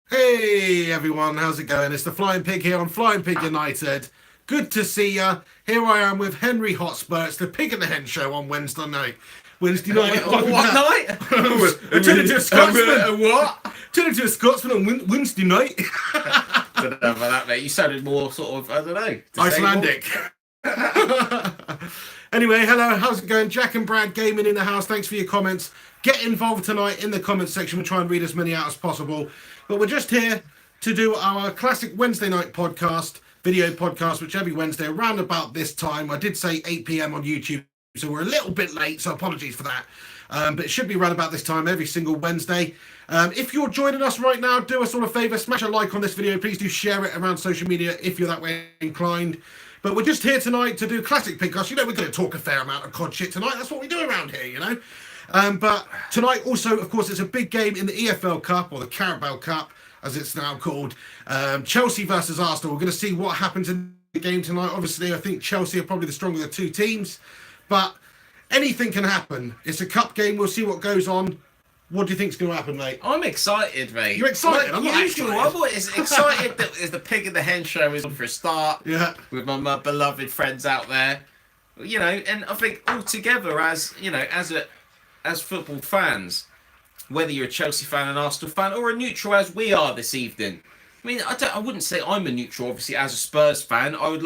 Hey everyone, how's it going? It's the Flying Pig here on Flying Pig United. Good to see ya. Here I am with Henry Hotspur. It's the Pig and the Hen show on Wednesday night. Wednesday night. On what night? I turned into a Scotsman. What? Turned into a Scotsman on Wednesday night. I don't know about that, mate. You sounded more sort of, I don't know. Icelandic. Anyway, hello, how's it going? Jack and Brad Gaming in the house. Thanks for your comments. Get involved tonight in the comments section. We'll try and read as many out as possible. But we're just here to do our classic Wednesday night podcast, video podcast, which every Wednesday around about this time. I did say 8 p.m. on YouTube, so we're a little bit late, so apologies for that. But it should be around about this time every single Wednesday. If you're joining us right now, do us all a favour, smash a like on this video. Please do share it around social media if you're that way inclined. But we're just here tonight to do classic podcast. You know, we're going to talk a fair amount of COD shit tonight. That's what we do around here, you know. But tonight also, of course, it's a big game in the EFL Cup, or the Carabao Cup, as it's now called. Chelsea versus Arsenal. We're going to see what happens in the game tonight. Obviously, I think Chelsea are probably the stronger of the two teams. But anything can happen. It's a cup game. We'll see what goes on. What do you think's going to happen, mate? I'm excited, mate. You're excited? I'm not usual. I'm always excited that the Pig and the Hen show is on for a start. Yeah. With my beloved friends out there. You know, and I think all together as football fans, whether you're a Chelsea fan, an Arsenal fan, or a neutral as we are this evening. I mean, I wouldn't say I'm a neutral, obviously, as a Spurs fan. I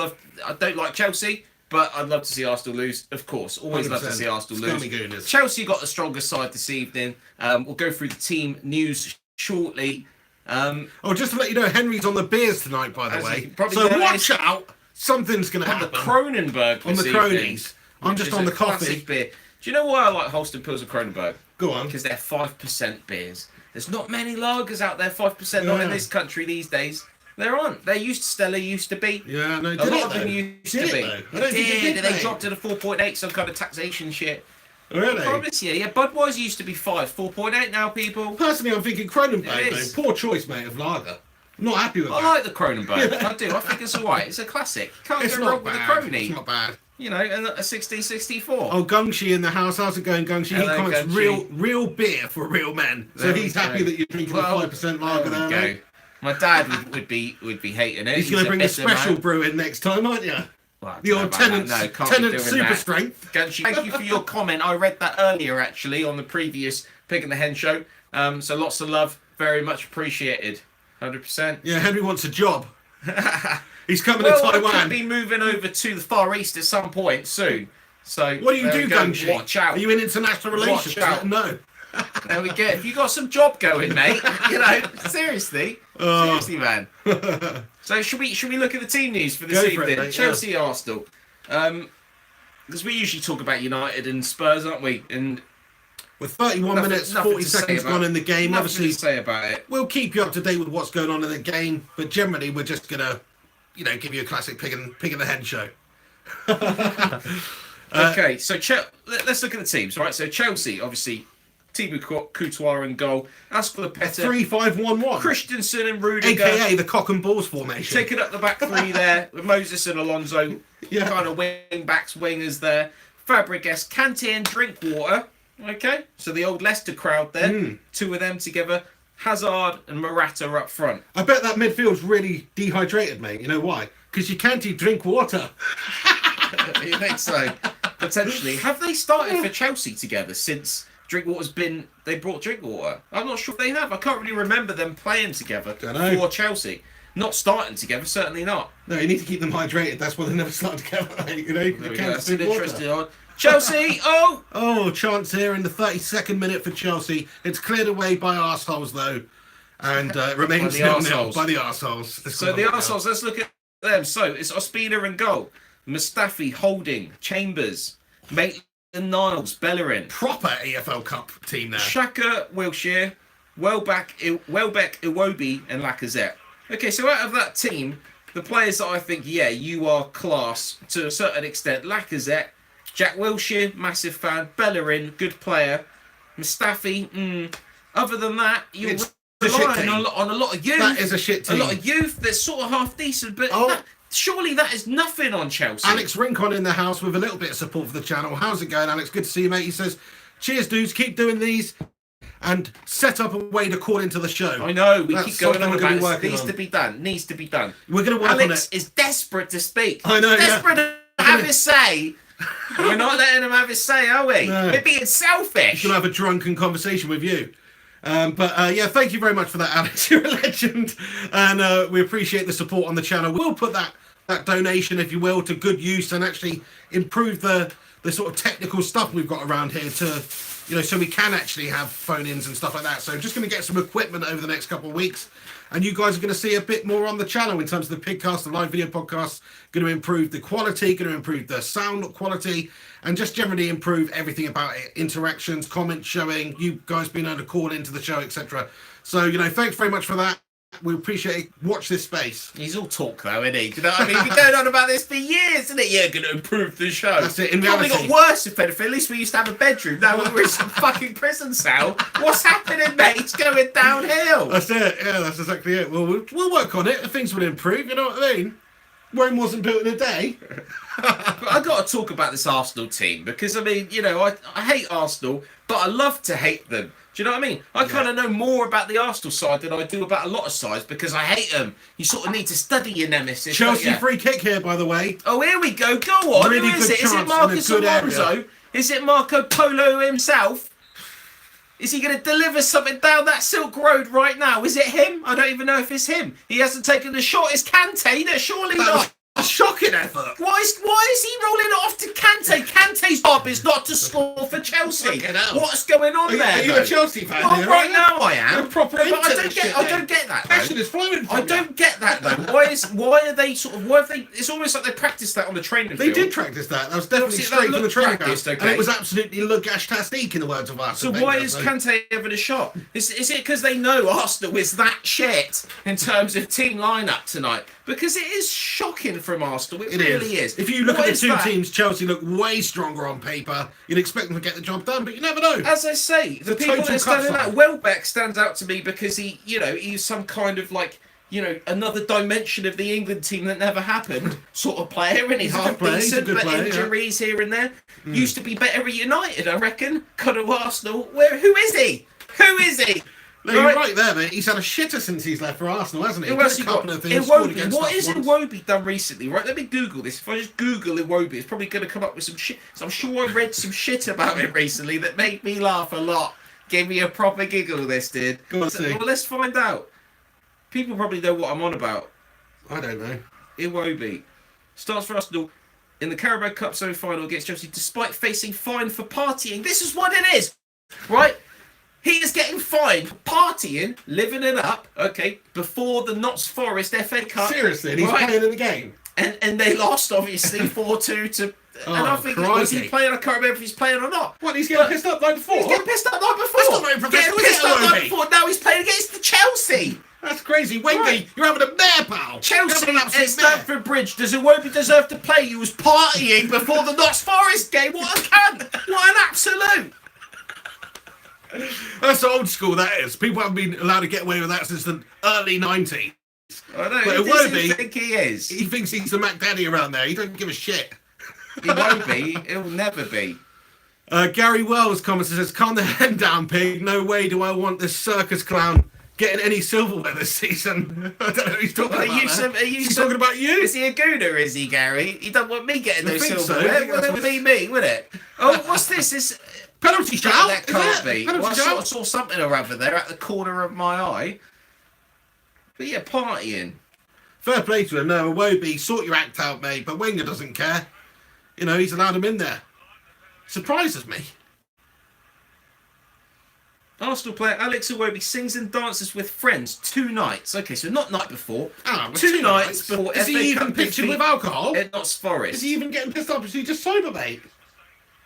don't like Chelsea, but I'd love to see Arsenal lose, of course. Always 100%. Love to see Arsenal lose. Chelsea got the stronger side this evening. We'll go through the team news shortly. Just to let you know, Henry's on the beers tonight, by the way. So watch out. Something's going to happen. On the Kronenberg on the Cronies. I'm just on the coffee. Beer. Do you know why I like Holsten Pils and Kronenberg? Go on. Because they're 5% beers. There's not many lagers out there 5%, not in this country these days. There aren't. They used to, Stella used to be. Yeah, no, a lot of them used to be. They dropped to the 4.8, some kind of taxation shit. Really? Promise you. Yeah, Budweiser used to be 4.8 now, people. Personally, I'm thinking Kronenberg, though. Poor choice, mate, of lager. I'm not happy with that. I like the Kronenberg. I do. I think it's alright. It's a classic. Can't go wrong with the Crony. It's not bad. You know, and a 1664. Oh, Gungshi in the house. How's it going, Gungshi? He comments real beer for real men. So he's happy that you're drinking a 5% lager there, mate. My dad would be hating it. He's going to bring a special brew in next time, aren't you? Well, the old Tennant Super Strength. Gungshi, thank you for your comment. I read that earlier, actually, on the previous Pig and the Hen show. So lots of love. Very much appreciated. 100%. Yeah, Henry wants a job. He's coming to Taiwan. I could be moving over to the Far East at some point soon. So what do you do, Gungshi? Watch out. Are you in international relations? No. There we go. If you got some job going, mate, you know, seriously, man. So should we look at the team news for this evening? Chelsea, Arsenal. Because we usually talk about United and Spurs, aren't we? And with 31 minutes, 40 seconds gone in the game, obviously, to say about it. We'll keep you up to date with what's going on in the game, but generally we're just gonna, give you a classic pig and the Hen show. Okay, so let's look at the teams. Right, so Chelsea, obviously, Thibaut Courtois in goal. Azpilicueta, 3-5-1-1. Christensen and Rudiger, aka the cock and balls formation. Taking up the back three there with Moses and Alonso, kind of wingers there. Fabregas, Kante and Drinkwater. Okay, so the old Leicester crowd there. Two of them together. Hazard and Morata up front. I bet that midfield's really dehydrated, mate. You know why? Because you can't drink water. You think so? Potentially. Have they started for Chelsea together since Drinkwater's been... They brought Drinkwater? I'm not sure if they have. I can't really remember them playing together for Chelsea. Not starting together, certainly not. No, you need to keep them hydrated. That's why they never start together. That's an interesting one. Chelsea, Oh, chance here in the 32nd minute for Chelsea. It's cleared away by arseholes, though. And it remains 0-0 by the arseholes. So the arseholes, let's look at them. So it's Ospina in goal. Mustafi, Holding, Chambers, Maitland-Niles, Bellerin. Proper EFL Cup team there. Xhaka, Wilshere, Welbeck, Iwobi, and Lacazette. Okay, so out of that team, the players that I think, you are class to a certain extent. Lacazette, Jack Wilshere, massive fan. Bellerin, good player. Mustafi, other than that, you're relying on a lot of youth. That is a shit team. A lot of youth that's sort of half decent, but surely that is nothing on Chelsea. Alex Rincon in the house with a little bit of support for the channel. How's it going, Alex? Good to see you, mate. He says, cheers, dudes. Keep doing these. and set up a way to call into the show. I know, we That's keep going something on we're gonna about be it. working on. Needs to be done. We're going to work on Alex it. is desperate to speak. I know, He's yeah. desperate to have his say. We're not letting him have his say, are we? No. We're being selfish. Going to have a drunken conversation with you. Yeah, thank you very much for that, Alex. You're a legend, and we appreciate the support on the channel. We'll put that donation, if you will, to good use and actually improve the sort of technical stuff we've got around here to, so we can actually have phone-ins and stuff like that. So just going to get some equipment over the next couple of weeks, and you guys are going to see a bit more on the channel in terms of the podcast, the live video podcasts. Going to improve the quality, going to improve the sound quality, and just generally improve everything about it. Interactions, comments showing, you guys being able to call into the show, etc. So, thanks very much for that. We appreciate it. Watch this space. He's all talk though, isn't he? Do you know what I mean? We've been going on about this for years, isn't it? Yeah, going to improve the show. That's it. In Probably reality, got worse, if anything. At least we used to have a bedroom. Now we're in some fucking prison cell. What's happening, mate? It's going downhill. that's it. Yeah, that's exactly it. Well, we'll work on it. Things will improve. You know what I mean? Rome wasn't built in a day. But I got to talk about this Arsenal team because I mean, I hate Arsenal, but I love to hate them. Do you know what I mean? I kind of know more about the Arsenal side than I do about a lot of sides because I hate them. You sort of need to study your nemesis. Chelsea free kick here, by the way. Oh, here we go. Go on. Really Who is good it? Is it chance Marcus in a good Alonso? area. Is it Marco Polo himself? Is he going to deliver something down that Silk Road right now? Is it him? I don't even know if it's him. He hasn't taken the shot. It's Kante. No, surely not. A shocking effort. Why is he rolling it off to Kante? Kante's job is not to score for Chelsea. Fucking hell. What's going on there? Are you though? a Chelsea fan? Well, here, right are you? now I am. You're proper But into I don't this get. shit, I then. don't get that. Passion Though. is flowing from I you. don't get that though. Why are they sort of? Why have they? It's almost like they practiced that on the training They field. did practice that. That was definitely Obviously, straight that from the looked training practiced, ground. okay. And it was absolutely look-ash-tastique in the words of So Arsene why Wenger, is so- Kante having a shot? Is it because they know Arsenal is that shit in terms of team lineup tonight? Because it is shocking from Arsenal. It really is. If you look What at the is two that? teams, Chelsea look way stronger on paper. You'd expect them to get the job done, but you never know. As I say, the people total that are standing cut out, Welbeck stands out to me because he's some kind of like, another dimension of the England team that never happened sort of player, and he's He's a half good player, he's a decent, good but player, yeah. injuries here and there. Used to be better at United, I reckon. Got to Arsenal. Who is he? Who is he? No, you're right there, mate. He's had a shitter since he's left for Arsenal, hasn't he? Who Did else a you couple got? of things, scored Iwobi. against What us has once. Iwobi done recently? Right, let me Google this. If I just Google Iwobi, it's probably going to come up with some shit. So I'm sure I read some shit about him recently that made me laugh a lot. Gave me a proper giggle, this did. Go on, So, see. well, let's find out. People probably know what I'm on about. I don't know. Iwobi starts for Arsenal in the Carabao Cup semi-final against Chelsea despite facing fine for partying. This is what it is, right? He is getting fined for partying, living it up, okay, before the Notts Forest FA Cup. Seriously, and he's right? playing in the game. And they lost, obviously, 4-2 to... and I think, was he crikey. playing? I can't remember if he's playing or not. What, he's getting pissed up like before? He's getting pissed up the night before. That's not very professional, Getting is pissed it, up the night Iwobi? before. Now he's playing against the Chelsea. That's crazy. Wenger, Right. you're having a mare, pal. Chelsea You're having an at absolute mare. Stamford Bridge. Does Iwobi deserve to play? He was partying before the Notts Forest game. What a cunt. What an absolute. That's old school, that is. People haven't been allowed to get away with that since the early 90s. I know. But Who Iwobi- does he think he is? He thinks he's the Mac Daddy around there. He don't give a shit. He won't be. He'll never be. Gary Wells comments and says, calm the head down, pig. No way do I want this circus clown getting any silverware this season. I don't know who he's talking Are about. you there. some? Are you He's some? talking about you. Is he a gooner? Is he, Gary? He don't want me getting I no think so. silverware. I think Well, that's it would be me, would it? Oh, what's this? This Penalty shout. that is can't it? be. Penalty Well, I shout. saw something or other there at the corner of my eye. But yeah, partying. Fair play to him. No, Iwobi, sort your act out, mate. But Wenger doesn't care. You know, he's allowed him in there. Surprises me. Arsenal player Alex Iwobi sings and dances with friends 2 nights. Okay, so not night before. Ah, but 2 nights before Is FA he even Cup pictured defeat with alcohol? at Notts Forest. Is he even getting pissed off? Is he just sober, mate?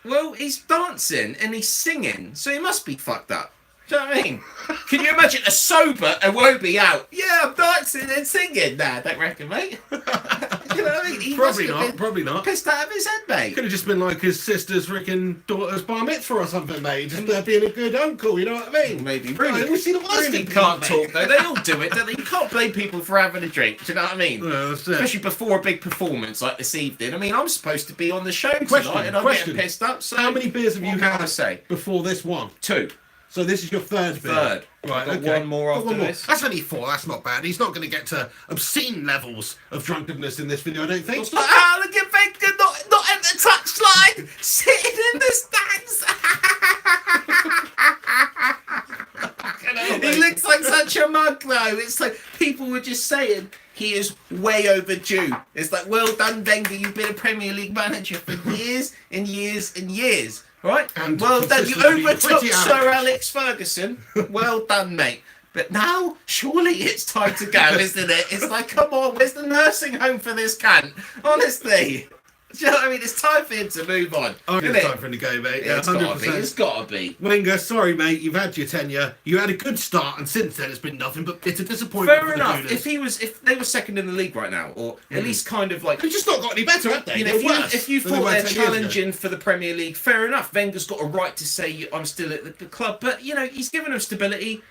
Well, he's dancing and he's singing, so he must be fucked up. Do you know what I mean? Can you imagine a sober Iwobi out? Yeah, I'm dancing and singing. Nah, don't reckon, mate. You know what I mean? He Probably must have not. been Probably not. pissed out of his head, mate. Could have just been like his sister's freaking daughter's bar mitzvah or something, mate. Just being a good uncle, you know what I mean? Maybe. Rooney, Rooney, we see the worst Rooney in people, can't mate. talk, though. They all do it, don't they? You can't blame people for having a drink. Do you know what I mean? Yeah, that's it. Especially before a big performance like this evening. I mean, I'm supposed to be on the show tonight Question, and I'm question. getting pissed up. So How many beers have you what can I had say? before this one? 2. So this is your third bid. Third. Right, I've got one more Got after one more. this. That's only 4. That's not bad. He's not going to get to obscene levels of drunkenness in this video, I don't think. It's like, ah, look at Wenger not at the touchline, sitting in the stands. He looks like such a mug, though. It's like people were just saying he is way overdue. It's like, well done, Wenger. You've been a Premier League manager for years and years and years, right? And well done. You consistently overtook pretty Sir average. Alex Ferguson. Well done, mate. But now, surely it's time to go, isn't it? It's like, come on, where's the nursing home for this cunt? Honestly. Do you know what I mean? It's time for him to move on. I think isn't it's it? time for him to go, mate. Yeah, It's gotta be. 100%. It's gotta be. Wenger, sorry, mate. You've had your tenure. You had a good start, and since then it's been nothing but bitter disappointment. Fair for enough. The Gooners. If they were second in the league right now, or at least kind of like, They've just not got any better, have they? you know, They're worse if you than they thought were they're 10 years ago. challenging for the Premier League, fair enough. Wenger's got a right to say I'm still at the club, but you know he's given them stability,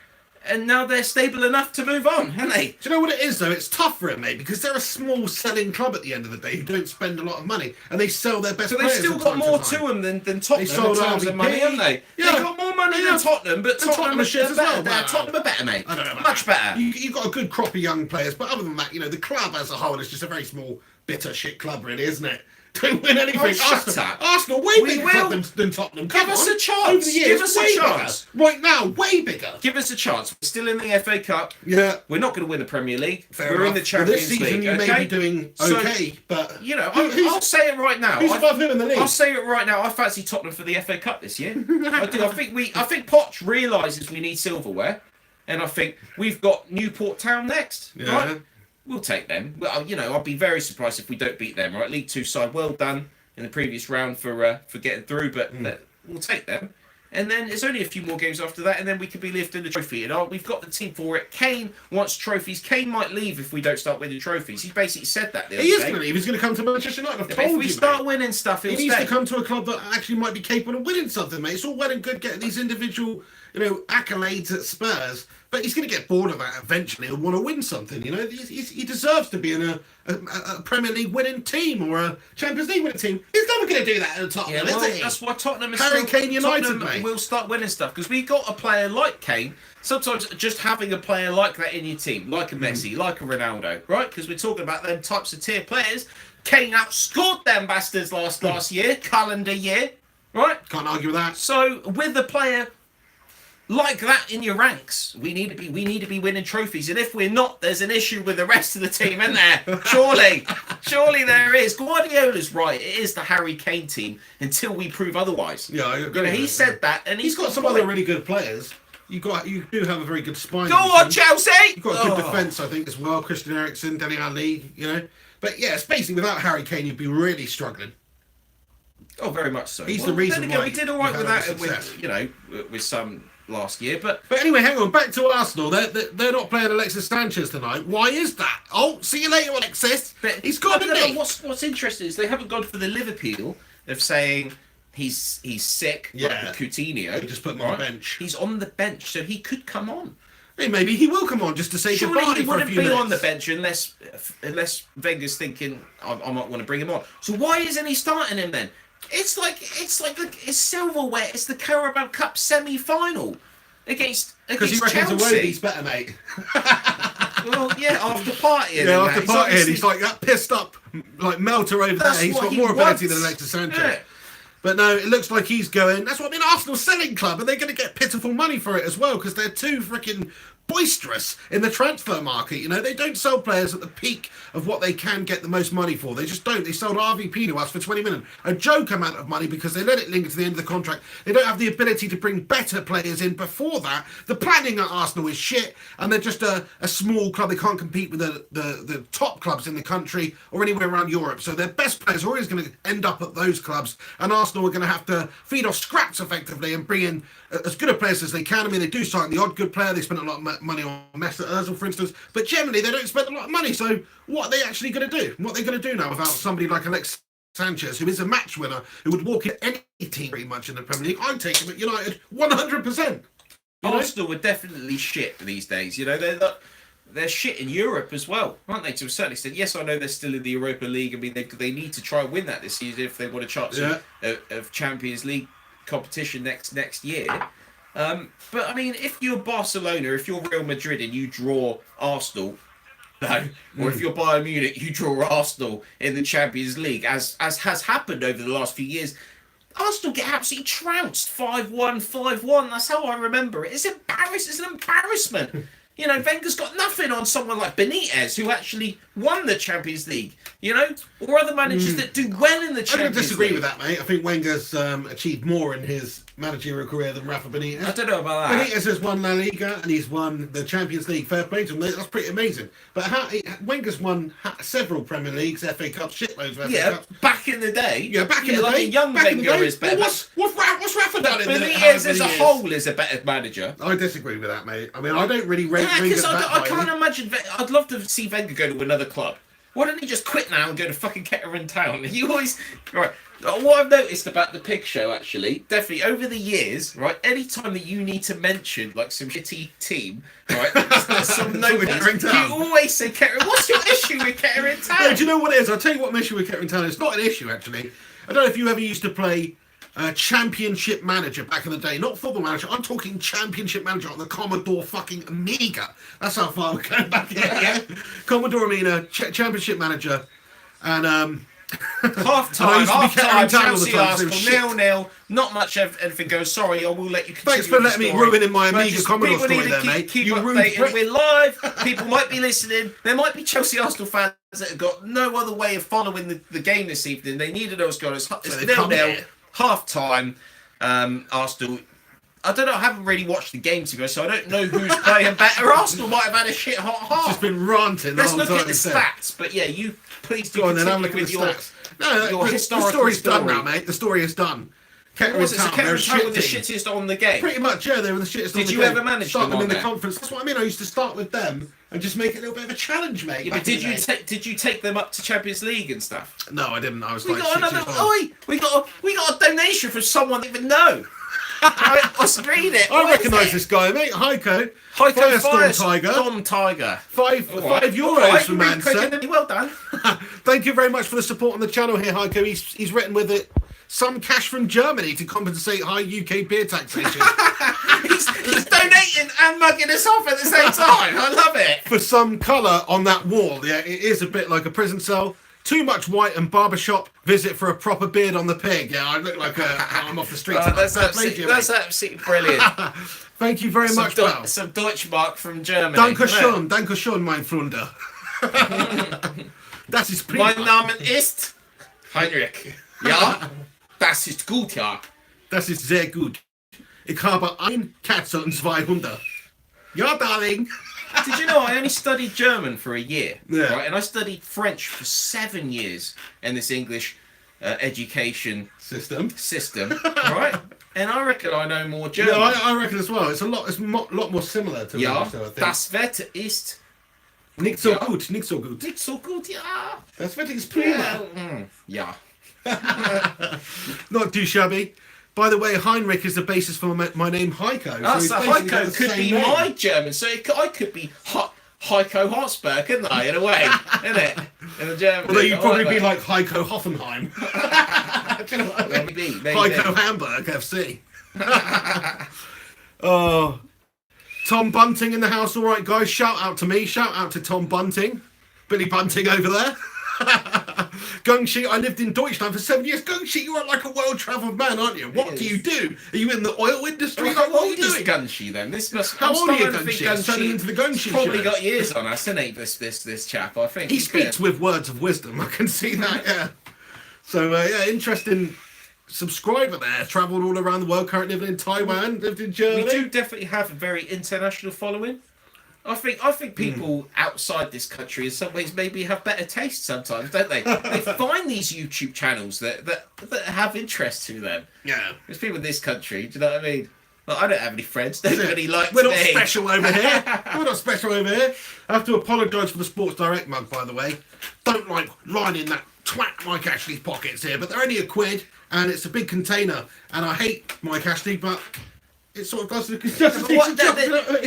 and now they're stable enough to move on, haven't they? Do you know what it is, though? It's tough for him, mate, because they're a small selling club at the end of the day who don't spend a lot of money, and they sell their best So they've players still from got time more time. to them than Tottenham They sold in terms of RVP. money, haven't they? Yeah. They've got more money Yeah. than Tottenham, but And Tottenham are shit are as better. well. Wow. Tottenham are better, mate. I don't know about Much that. better. You've got a good crop of young players, but other than that, you know, the club as a whole is just a very small, bitter shit club, really, isn't it? Don't win anything. Oh, shut Arsenal, up. Arsenal, way We bigger will. club than Tottenham. Give Come us on. a chance. Over the years, Give us a way chance. Bigger. Right now, way bigger. Give us a chance. We're still in the FA Cup. Yeah. We're not going to win the Premier League. Fair We're in enough. the Well, Champions this season League. you Okay? may be doing So, okay, but you know, who's I'll say it right now. above him in the league? I'll say it right now. I fancy Tottenham for the FA Cup this year. I do. I think Poch realises we need silverware, and I think we've got Newport Town next. Yeah. Right? We'll take them. Well, you know, I'll be very surprised if we don't beat them. Right, League Two side, well done in the previous round for getting through, but we'll take them. And then it's only a few more games after that, and then we could be lifting the trophy. And we've got the team for it. Kane wants trophies. Kane might leave if we don't start winning trophies. He basically said that the other He is day. going to leave. He's going to come to Manchester United. I've If told we you, start mate. winning stuff, he'll He needs stay. to come to a club that actually might be capable of winning something, mate. It's all well and good getting these individual, you know, accolades at Spurs, but he's going to get bored of that eventually and want to win something. You know, he deserves to be in a Premier League winning team or a Champions League winning team. He's never going to do that at the top. Yeah, well, that's why Tottenham is Harry still, Kane United, Tottenham mate. will start winning stuff because we got a player like Kane. Sometimes just having a player like that in your team, like a Messi, like a Ronaldo, right? Because we're talking about them types of tier players. Kane outscored them bastards last year, calendar year, right? Can't argue with that. So with a player like that in your ranks, we need to be winning trophies. And if we're not, there's an issue with the rest of the team, isn't there? Surely there is. Guardiola's right. It is the Harry Kane team until we prove otherwise. Yeah, I agree You know, with he that. said that, and He's got some point. other really good players. You do have a very good spine. Go in the on, team. Chelsea! You've got a good Oh. defence, I think, as well. Christian Eriksen, Dele Alli, you know. But yeah, it's basically without Harry Kane, you'd be really struggling. Oh, very much so. He's the reason then again, why we did all right you've with had that, success. with, you know, with some last year, but But anyway, hang on. Back to Arsenal. They're not playing Alexis Sanchez tonight. Why is that? Oh, see you later, Alexis. He's got No, a knee. What's interesting is they haven't gone for the Liverpool of saying he's sick, Yeah. like Coutinho. They just put him on the bench. He's on the bench, so he could come on. Hey, maybe he will come on just to say Surely goodbye he for a wouldn't few be minutes. on the bench unless Wenger's thinking I might want to bring him on. So why isn't he starting him then? It's silverware. It's the Carabao Cup semi-final against Because he reckons Chelsea. Iwobi's better, mate. Well, yeah, after partying. Yeah, and after that, partying, he's like that pissed up, like melter over there. That's He's what got he more ability wants. than Alexis Sanchez. Yeah. But no, it looks like he's going. That's what I mean. Arsenal selling club, and they're going to get pitiful money for it as well because they're too freaking boisterous in the transfer market. You know, they don't sell players at the peak of what they can get the most money for. They just don't. They sold RVP to us for 20 million, a joke amount of money because they let it linger to the end of the contract. They don't have the ability to bring better players in before that. The planning at Arsenal is shit, and they're just a small club. They can't compete with the top clubs in the country or anywhere around Europe. So their best players are always going to end up at those clubs, and Arsenal are going to have to feed off scraps effectively and bring in as good a players as they can. I mean, they do sign the odd good player. They spend a lot of money on Mesut Ozil, for instance, but generally they don't spend a lot of money. So what are they actually going to do? What are they going to do now without somebody like Alexis Sanchez, who is a match winner, who would walk in any team pretty much in the Premier League? I'd take him at United 100%. You know? Arsenal are definitely shit these days. You know, they're shit in Europe as well, aren't they? To a certain extent. Yes, I know they're still in the Europa League. I mean, they need to try and win that this season if they want a chance of Champions League competition next year. But I mean, if you're Barcelona, if you're Real Madrid and you draw Arsenal, no, or if you're Bayern Munich, you draw Arsenal in the Champions League, as has happened over the last few years. Arsenal get absolutely trounced 5-1, 5-1. That's how I remember it. It's embarrassing. It's an embarrassment. You know, Wenger's got nothing on someone like Benitez, who actually won the Champions League, you know, or other managers that do well in the Champions League. I don't disagree with that, mate. I think Wenger's achieved more in his managerial career than Rafa Benitez. I don't know about that. Benitez has won La Liga and he's won the Champions League. Fair play to him. That's pretty amazing. But Wenger's won several Premier Leagues, FA Cups, shitloads of FA Cups. Back in the day. Yeah, back in the like day. A young Wenger is better. Well, what's Rafa done in the Benitez as a whole is a better manager. I disagree with that, mate. I mean, I don't really rate Wenger because I can't imagine. I'd love to see Wenger go to another club. Why don't he just quit now and go to fucking Kettering Town? You always right. What I've noticed about the Pig Show, actually, definitely over the years, right, any time that you need to mention like some shitty team, right, some no, you always say Kettering. What's your issue with Kettering Town? No, do you know what it is? I'll tell you what my issue with Kettering Town is. It's not an issue, actually. I don't know if you ever used to play Championship Manager back in the day. Not Football Manager. I'm talking Championship Manager on the Commodore fucking Amiga. That's how far we're going back here, yeah? Commodore Amiga, Championship Manager. And, half time, Chelsea Arsenal, 0-0. Not much anything goes. Sorry, I will let you continue. Thanks for letting me ruin my Amiga Commodore story there, mate. Keep updating. We're live. People might be listening. There might be Chelsea Arsenal fans that have got no other way of following the game this evening. They need to know what's going on. It's 0-0. Half time. Arsenal. I don't know. I haven't really watched the game to go, so I don't know who's playing better. Arsenal might have had a shit hot half. It's just been ranting. Let's look at the stats. But yeah, you please do continue with your stats. No, the story's done now, mate. The story is done. Kettering Town were the shittest on the game. Pretty much, yeah. They were the shittest on the game. Did you ever manage them in the conference? That's what I mean. I used to start with them and just make it a little bit of a challenge, mate. Yeah, but did you take them up to Champions League and stuff? No, I didn't. I was we got a donation from someone that even know. Right, let's read it. I recognise this guy, mate. Heiko Firestorm Tiger. €5 from Manchester. Well done. Thank you very much for the support on the channel here, Heiko. He's written with it some cash from Germany to compensate high UK beer taxation. he's donating and mugging us off at the same time. I love it. For some colour on that wall. Yeah, it is a bit like a prison cell. Too much white and barbershop. Visit for a proper beard on the pig. Yeah, I look like I'm off the streets. That's absolutely brilliant. Thank you very much, pal. Some Deutschmark from Germany. Danke schön, mein Freunde. Das ist prima. Mein Name ist Heinrich. Ja, das ist gut, ja. Das ist sehr gut. Ich habe ein Katze und 2 Hunde. Ja, darling. Did you know I only studied German for a year? Yeah. Right? And I studied French for 7 years in this English education system. Right? And I reckon I know more German. Yeah, I reckon as well. It's a lot more similar to ja, English, though, I think. Das Wetter ist nicht so gut, nicht so gut. Nicht so gut, ja. Das Wetter ist prima. Ja. Not too shabby. By the way, Heinrich is the basis for my name, Heiko. So Heiko could be my German. So I could be Heiko Hotspur, couldn't I? In a way, isn't it? In the German. Although you'd probably be like Heiko Hoffenheim. Do you know what I mean? Maybe. Heiko Hamburg FC. Oh, Tom Bunting in the house. All right, guys. Shout out to me. Shout out to Tom Bunting. Billy Bunting over there. Gungshi, I lived in Deutschland for 7 years. Gungshi, you are like a well-travelled man, aren't you? What do you do? Are you in the oil industry? How old is Gunshi then? How old are you, Gunshi? Turning into the Gunshi probably show. Got years on us, hasn't he? This chap, I think. He speaks with words of wisdom. I can see that. Yeah. So yeah, interesting subscriber there. Travelled all around the world. Currently living in Taiwan. Lived in Germany. We do definitely have a very international following. I think people outside this country in some ways maybe have better taste sometimes, don't they? They find these YouTube channels that have interest to them. Yeah. There's people in this country, do you know what I mean? Like, I don't have any friends. Nobody likes me. We're not special over here. We're not special over here. I have to apologise for the Sports Direct mug, by the way. Don't like lining that twat Mike Ashley's pockets here, but they're only £1 and it's a big container. And I hate Mike Ashley, but it sort of does the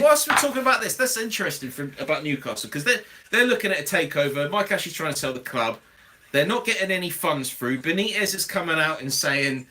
whilst we're talking about this, that's interesting about Newcastle because they're looking at a takeover. Mike Ashley's trying to sell the club. They're not getting any funds through. Benitez is coming out and saying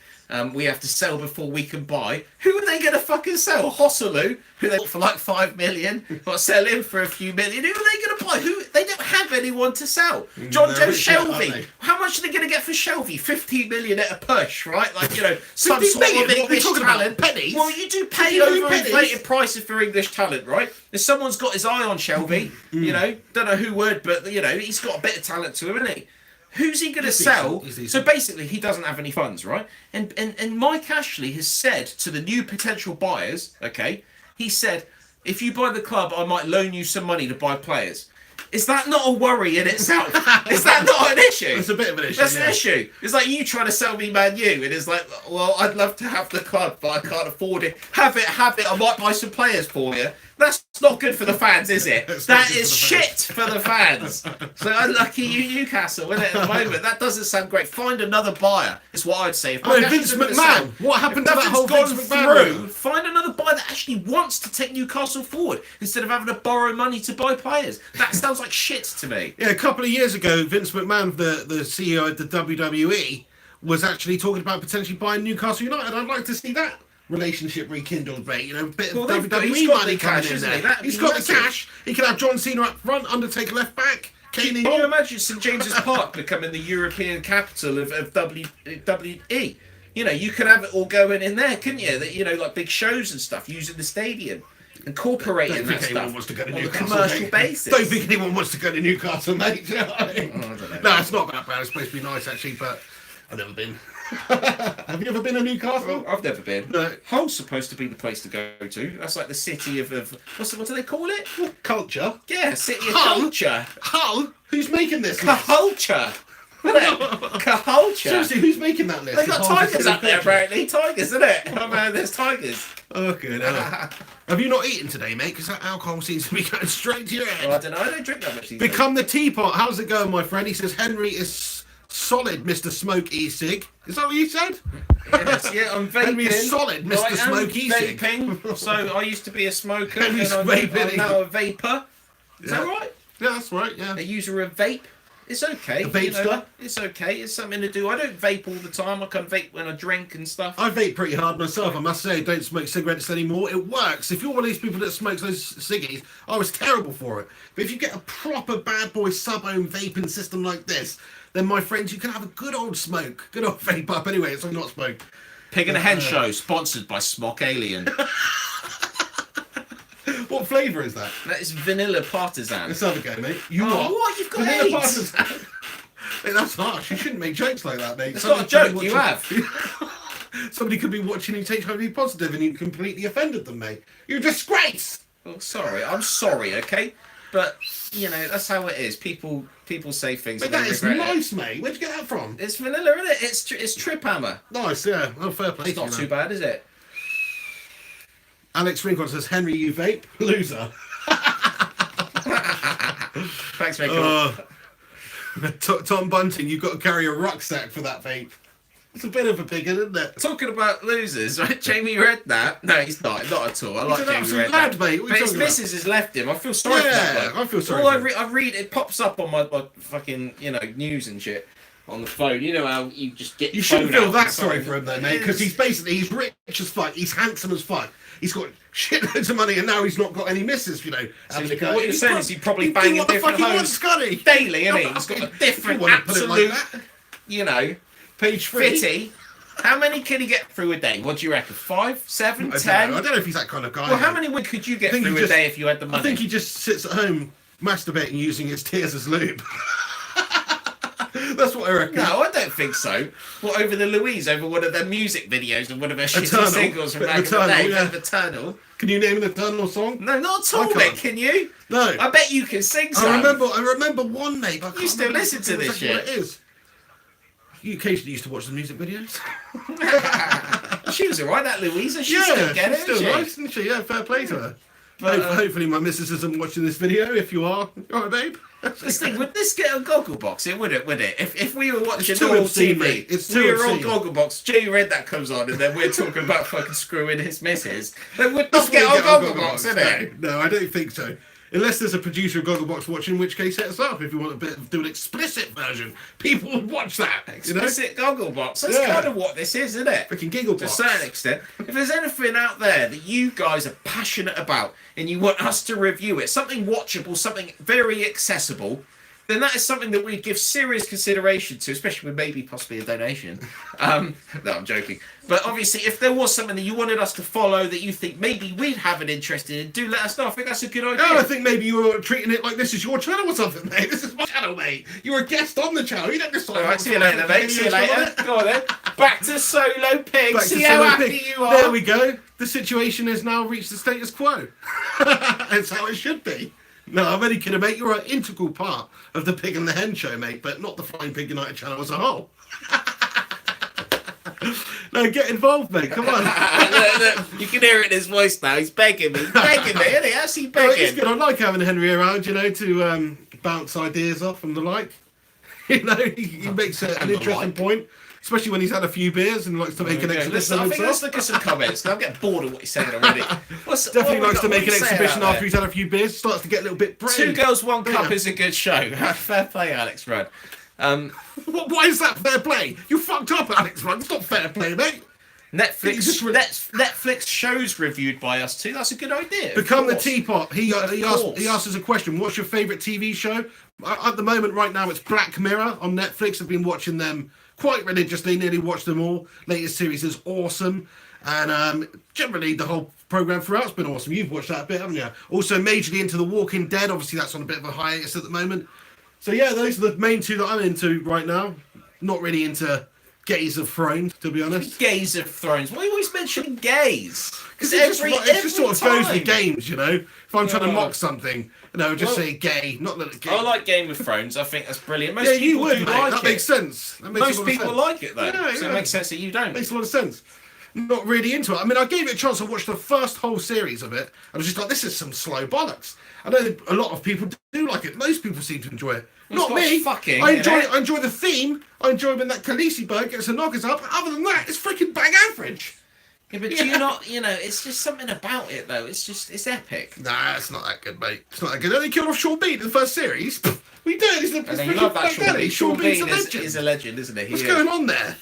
we have to sell before we can buy. Who are they going to fucking sell? Hosselu, who they bought for like 5 million, or sell him for a few million. Who are they going to buy? Who? They don't have anyone to sell. John Joe Shelby. How much are they going to get for Shelby? 15 million at a push, right? Like, you know, some sort of English talent. Pennies? Well, you do pay over inflated prices for English talent, right? If someone's got his eye on Shelby, you know, don't know who would, but you know, he's got a bit of talent to him, isn't he? Who's he going to sell? So basically, he doesn't have any funds, right? And Mike Ashley has said to the new potential buyers, okay, he said, if you buy the club, I might loan you some money to buy players. Is that not a worry in itself? Is that not an issue? It's a bit of an issue. That's an issue. It's like you trying to sell me Man U, and it's like, well, I'd love to have the club, but I can't afford it. Have it. I might buy some players for you. That's not good for the fans, is it? That is shit for the fans. So unlucky you, Newcastle, isn't it, at the moment? That doesn't sound great. Find another buyer, is what I'd say. If Vince McMahon. What happened to that whole gone Vince McMahon through? Find another buyer that actually wants to take Newcastle forward instead of having to borrow money to buy players. That sounds like shit to me. Yeah, a couple of years ago, Vince McMahon, the CEO of the WWE, was actually talking about potentially buying Newcastle United. I'd like to see that relationship rekindled, mate. You know, a bit of WWE money coming in there. He's got the cash. He can have John Cena up front, Undertaker left back. Can you imagine St James's Park becoming the European capital of WWE? You know, you could have it all going in there, couldn't you? That, you know, like big shows and stuff, using the stadium, incorporating that stuff wants to go to on a Newcastle, commercial mate. basis. Don't think anyone wants to go to Newcastle, mate. You know what I mean? I don't know. No, it's not that bad. It's supposed to be nice, actually, but I've never been. Have you ever been to Newcastle? Well, I've never been. No. Hull's supposed to be the place to go to. That's like the city of what do they call it? Culture. Yeah, city of Hull? culture. Hull? Who's making this list? Culture. Culture. Seriously, who's making that list? They got tigers up there, apparently. Tigers, isn't it? Oh man, there's tigers. Okay, no. Have you not eaten today, mate? Because that alcohol seems to be going straight to your head. Well, I don't know. I don't drink that much these Become the teapot. How's it going, my friend? He says Henry is solid, Mr. Smoke E-Cig. Is that what you said? Yes, yeah, I'm vaping. Henry is solid, Mr. I am Smoke E-Cig. vaping. So I used to be a smoker, Henry's and vaping. I'm now a vapor. Is Yeah. that right? Yeah, that's right, yeah. A user of vape. It's okay. A vapester? It's okay. It's something to do. I don't vape all the time. I can vape when I drink and stuff. I vape pretty hard myself, I must say. Don't smoke cigarettes anymore. It works. If you're one of these people that smokes those ciggies, I was terrible for it. But if you get a proper bad boy sub-home vaping system like this, then, my friends, you can have a good old smoke. Good old vape up. Anyway, it's not smoke. Pig and a Hen Show, sponsored by Smock Alien. What flavour is that? That is vanilla partisan. Let's have a go, mate. You Oh, what? what? You've got Vanilla AIDS. partisan. Mate, that's harsh. You shouldn't make jokes like that, mate. It's not a joke. You have. Somebody could be watching who's HIV positive and you completely offended them, mate. You're a disgrace. Well, sorry. I'm sorry. Okay, but you know that's how it is. People say things. But and they that is regret it. nice, mate. Where'd you get that from? It's vanilla, isn't it? It's Trip Hammer. Nice, yeah. Oh, fair play. It's not too bad, is it? Alex Rincon says, Henry, you vape? Loser. Thanks, Michael. Tom Bunting, you've got to carry a rucksack for that vape. It's a bit of a pig, isn't it? Talking about losers, right? Jamie Redknapp. No, he's not at all. I like an Jamie absolute Redknapp. lad, mate. What are But you his talking missus has left him. I feel sorry for Yeah, that bloke. I feel sorry All for I read, it pops up on my fucking, news and shit on the phone. You know how you just get You your shouldn't phone feel out that and sorry something- for him, though, mate, because he's rich as fuck. He's handsome as fuck. He's got shitloads of money, and now he's not got any misses, having to go. What you're saying is he's probably doing banging what the different fuck he homes wants, Scotty. daily, isn't he? No, He's got a if you different want to put it like absolute, that. Page 3. fitty. How many can he get through a day? What do you reckon? 5, 7, I 10? don't know if he's that kind of guy. Well, how mate. many would could you get think he through a just- day if you had the money? I think he just sits at home masturbating using his tears as lube. That's what I reckon. No, I don't think so. What, over the Louise, over one of their music videos and one of their shitty Eternal. singles from Bit back of in the Eternal, day? yeah. Bit of Eternal. Can you name an Eternal song? No, not at I all, can't. mate. Can you? No. I bet you can sing some. I remember one, mate. But I can't still remember listen to this exactly what shit? it is. You occasionally used to watch the music videos. She was alright, that Louisa. She Yeah, still get she's it, still isn't she? nice, isn't she? Yeah, fair play to her. But, Hopefully my missus isn't watching this video. If you are, alright, babe. This thing, would this get a Gogglebox? It would it? If we were watching It's too normal obscene, TV, mate. It's we too were on obscene. Gogglebox, Jay Red that comes on, and then we're talking about fucking screwing his missus. They would That's not get what on you Gogglebox, on isn't it? No, I don't think so. Unless there's a producer of Gogglebox watching, in which case hit us up if you want a bit of do an explicit version. People would watch that. Explicit Gogglebox. That's Yeah. kind of what this is, isn't it? Freaking Gigglebox. To a certain extent. If there's anything out there that you guys are passionate about and you want us to review it, something watchable, something very accessible, then that is something that we'd give serious consideration to, especially with maybe possibly a donation. No, I'm joking. But obviously, if there was something that you wanted us to follow that you think maybe we'd have an interest in, do let us know. I think that's a good idea. No, I think maybe you were treating it like this is your channel or something, mate. This is my channel, mate. You're a guest on the channel. You don't decide. All right, see you later, mate. See you later. Go on then. Back to Solo Pig. Back See to how Solo happy Pig. you are. There we go. The situation has now reached the status quo. That's how it should be. No, I'm only kidding, mate. You're an integral part of the Pig and the Hen show, mate, but not the Flying Pig United channel as a whole. No, get involved, mate. Come on. Look, you can hear it in his voice now. He's begging me. He's begging me, isn't he? How's he No, it's begging? good. I like having Henry around, to bounce ideas off and the like. He makes an And the interesting like. point, especially when he's had a few beers and likes to make an Okay, exhibition I of think let's himself. look at some comments. 'Cause I'm getting bored of what he's saying already. Definitely likes to make an exhibition after he's he's had a few beers. Starts to get a little bit brave. Two Girls, One Cup Yeah. is a good show. Fair play, Alex Rudd. Why is that fair play? You fucked up, Alex. Right? It's not fair play, mate. Netflix shows reviewed by us too. That's a good idea. Become the course. teapot. He course. asked us a question. What's your favourite TV show? At the moment, right now, it's Black Mirror on Netflix. I've been watching them quite religiously. Nearly watched them all. Latest series is awesome, and generally the whole program throughout's been awesome. You've watched that a bit, haven't you? Also, majorly into The Walking Dead. Obviously, that's on a bit of a hiatus at the moment. So yeah, those are the main two that I'm into right now. Not really into Gaze of Thrones, to be honest. Gaze of Thrones. Why are you always mentioning gays? Because it just sort of goes with games, If I'm trying to Yeah. mock something, just say gay, not that gay. I like Game of Thrones. I think that's brilliant. Most Yeah, you people would, do mate. like That it. makes sense. That makes a Most lot of people sense. like it though, Yeah, so yeah. it makes sense that you don't. Makes a lot of sense. Not really into it. I mean, I gave it a chance. I watched the first whole series of it. I was just like, this is some slow bollocks. I know that a lot of people do like it. Most people seem to enjoy it. It's Not got me. fucking I in enjoy it. it. I enjoy the theme. I enjoy when that Khaleesi bird gets her knockers up. Other than that, it's freaking bang average. Yeah, but do you not? It's just something about it though. It's epic. Nah, it's not that good, mate. It's not that good. They killed off Sean Bean in the first series. We did. He's And then freaking you love that Black Sean Daddy. Bean. Sean Sean Bean's Bean a legend. is a legend, isn't he? What's going on there?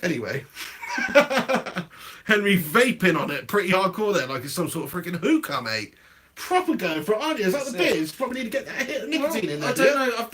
Anyway. Henry vaping on it pretty hardcore there, like it's some sort of freaking hookah, mate. Proper going for it, aren't you? Is that the That's it. beers? Probably need to get that hit of nicotine in there. I don't know. I've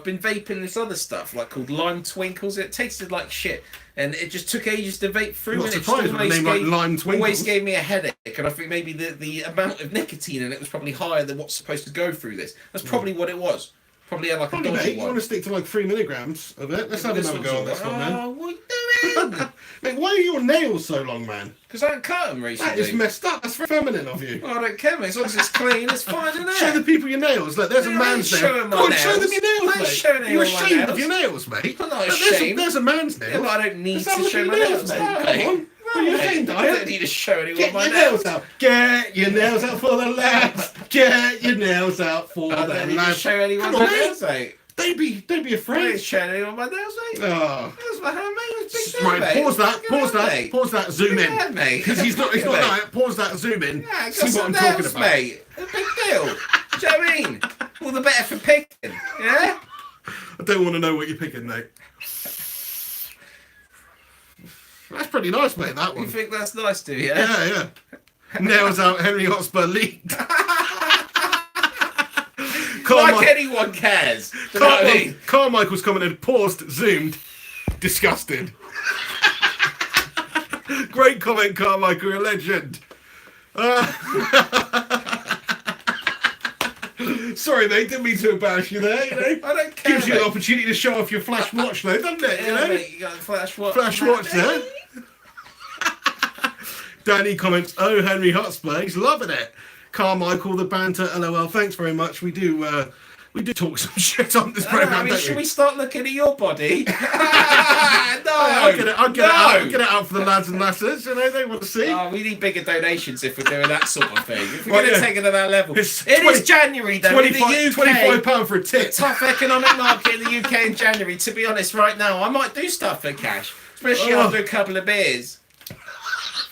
been vaping this other stuff like called Lime Twinkles. It tasted like shit, and it just took ages to vape through. Not and it surprised with a name like Lime Twinkles. always gave me a headache, and I think maybe the amount of nicotine in it was probably higher than what's supposed to go through this. That's probably what it was. Probably had like Probably, a mate. dodgy You one. want to stick to like 3 milligrams of it? Let's have This another one's go on this all one, right. man. Oh, what are you doing? Mate, why are your nails so long, man? Because I haven't cut them recently. That is messed up. That's very feminine of you. Well, I don't care, mate. As long as it's clean, it's fine, isn't it? Show the people your nails. Look, there's a Yeah, I man's ain't nail. showing my Go on, show them nails. your nails, I ain't mate. showing You're anyone my ashamed of nails. your nails, mate. I'm not Look, ashamed. There's a man's nail. Yeah, but I don't need Let's to have a look show at my your nails, mate. mate. Come on. Are you ashamed of I don't it? need to show anyone Get my your nails. nails out. Get your nails out for the lads. Get your nails out for I the don't need to lads. show anyone Come on, my mate. nails, mate. Don't be I ain't afraid. showing anyone my nails, mate. Oh. That's my hand, mate. It's big deal, Right, mate. pause that, Look at pause that, mate. pause that, zoom in. Yeah, mate. Because he's not Mate. like, pause that, zoom in. Yeah, I got See what some I'm talking nails, about. mate. A big deal. Do you know what I mean? All the better for picking. Yeah? I don't want to know what you're picking, mate. That's pretty nice, mate, that You one. think that's nice, do you? Yeah, yeah. Nails out, Henry Hotspur leaked. Like anyone cares. Do you know what I mean? Carmichael's commented, paused, zoomed, disgusted. Great comment, Carmichael, you're a legend. Sorry, mate, didn't mean to embarrass you there, I don't care. Gives you an mate. opportunity to show off your flash watch, though, doesn't it? Yeah, mate, you got a flash watch. Flash watch there. Danny comments, oh, Henry Hotspur, he's loving it. Carmichael, the banter, LOL, thanks very much. We do talk some shit on this program, I mean, don't should we? we start looking at your body? No, I'll get it out for the lads and lasses, they want to see. Oh, we need bigger donations if we're doing that sort of thing. If we're Right, going to yeah. take it to that level. It's It 20 is January, though. In the UK, £25 for a tip. tough economic market in the UK in January. To be honest, right now, I might do stuff for cash. Especially Oh. after a couple of beers.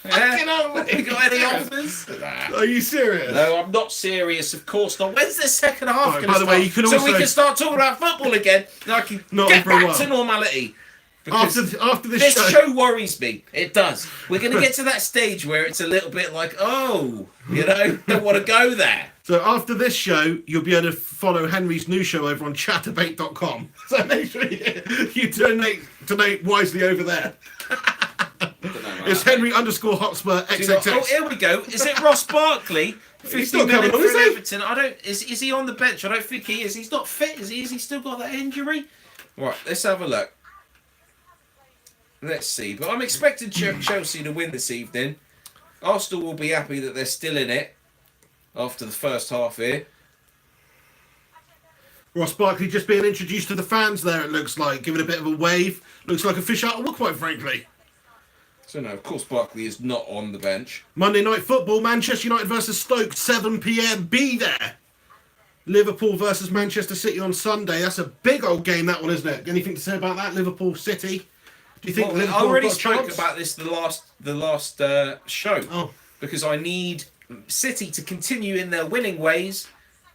Fucking hell, mate. You got any offers? Nah. Are you serious? No, I'm not serious. Of course not. When's the second half Right, going to by the start? way, you can so also- we can start talking about football again, and I can Not get for a back while. to normality. Because After this this show worries me. It does. We're going to get to that stage where it's a little bit like, oh, don't want to go there. So after this show, you'll be able to follow Henry's new show over on chatterbait.com. So make sure you donate wisely over there. It's Henry_Hotspur XXX. Oh, here we go. Is it Ross Barkley? He's 50 not coming million on, for is he? Everton. I don't. Is he on the bench? I don't think he is. He's not fit. Is he? Has he still got that injury? Right. Let's have a look. Let's see. But I'm expecting Chelsea to win this evening. Arsenal will be happy that they're still in it after the first half here. Ross Barkley just being introduced to the fans there, it looks like. Giving a bit of a wave. Looks like a fish out of water, quite frankly. So no, of course Barkley is not on the bench. Monday Night Football, Manchester United versus Stoke, 7 p.m. Be there. Liverpool versus Manchester City on Sunday. That's a big old game, that one, isn't it? Anything to say about that? Liverpool City? Do you think Well, Liverpool I already have got a spoke chance? about this the last show. Oh. Because I need City to continue in their winning ways,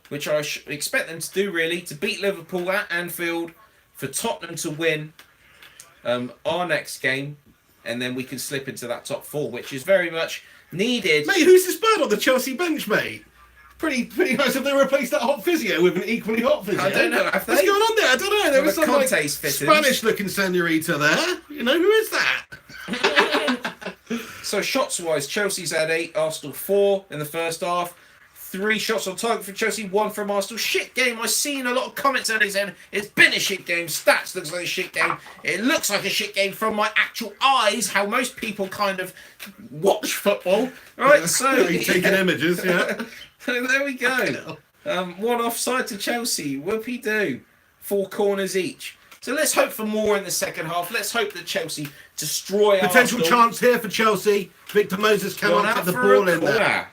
which I expect them to do really, to beat Liverpool at Anfield, for Tottenham to win our next game, and then we can slip into that top four, which is very much needed. Mate, who's this bird on the Chelsea bench, mate? Pretty nice if they replaced that hot physio with an equally hot physio. I don't know, have What's they? going on there? I don't know. There Well, was the some like, Conte's fittings. Spanish-looking senorita there. You know, who is that? So shots-wise, Chelsea's had 8, Arsenal 4 in the first half. 3 shots on target for Chelsea, 1 from Arsenal. Shit game. I've seen a lot of comments earlier saying it's been a shit game. Stats looks like a shit game. It looks like a shit game from my actual eyes. How most people kind of watch football, right? So You're taking images, yeah. there we go. 1 offside to Chelsea. Whoopie do. 4 corners each. So let's hope for more in the second half. Let's hope that Chelsea destroy Potential Arsenal. chance here for Chelsea. Victor Moses Gone cannot out get the for ball a in there. corner.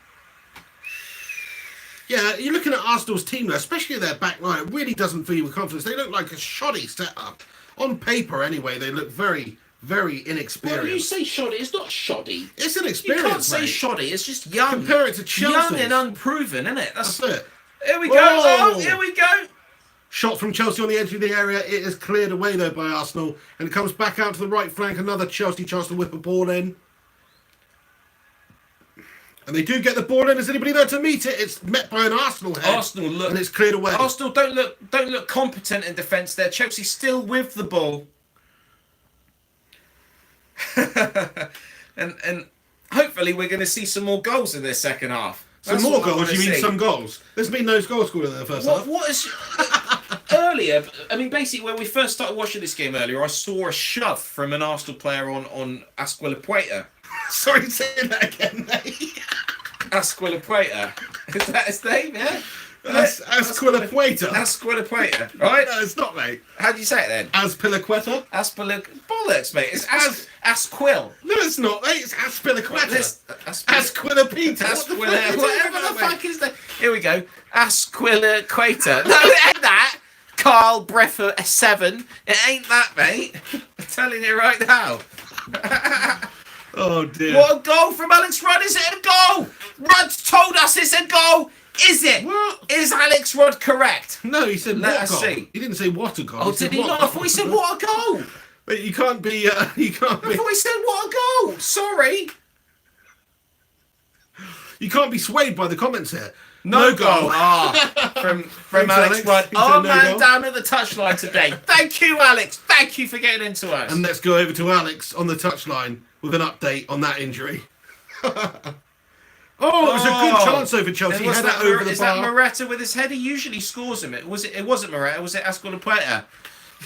Yeah, you're looking at Arsenal's team there, especially their back line. It really doesn't fill you with confidence. They look like a shoddy setup. On paper, anyway, they look very, very inexperienced. Well, you say shoddy. It's not shoddy. It's an You experience, can't say mate. shoddy. It's just young. Compare it to Chelsea. Young and unproven, isn't it? That's it. Here we go. Whoa. Oh, here we go. Shot from Chelsea on the edge of the area. It is cleared away, though, by Arsenal. And it comes back out to the right flank. Another Chelsea chance to whip a ball in. And they do get the ball in. Is anybody there to meet it? It's met by an Arsenal head. Arsenal look. And it's cleared away. Arsenal don't look competent in defence there. Chelsea still with the ball. and hopefully we're going to see some more goals in this second half. Some That's more what I goals? wanna You mean see. some goals? There's been no goals scored in the first half. What is earlier? I mean, basically, when we first started watching this game earlier, I saw a shove from an Arsenal player on Azpilicueta. Sorry, say that again, mate. Azpilicueta. Is that his name? Yeah. Azpilicueta. Azpilicueta. Right? No, it's not, mate. How do you say it then? Azpilicueta? Bollocks, mate. It's Asquil. No, it's not, mate. It's Azpilicueta. Asquilipita. Azquilipita. Whatever the fuck is that? Here we go. Asquilicueta. No, it ain't that. Carl Breffer 7. It ain't that, mate. I'm telling you right now. Oh, dear. What a goal from Alex Rudd. Is it a goal? Rudd's told us it's a goal. Is it? What? Is Alex Rudd correct? No, he said Let what us goal. see. He didn't say what a goal. Oh, said did he what not? I goal. thought he said what a goal. But you can't be. You can't I be. thought he said what a goal. Sorry. You can't be swayed by the comments here. No goal. Ah, from Thanks, Alex Alex. Rudd. He said Our no man goal. down at the touchline today. Thank you, Alex. Thank you for getting into us. And let's go over to Alex on the touchline with an update on that injury. Oh, it was a good chance over Chelsea. And what's Head that, it over the is that bar. Morata with his head? He usually scores him. It wasn't Morata. Was it Azpilicueta?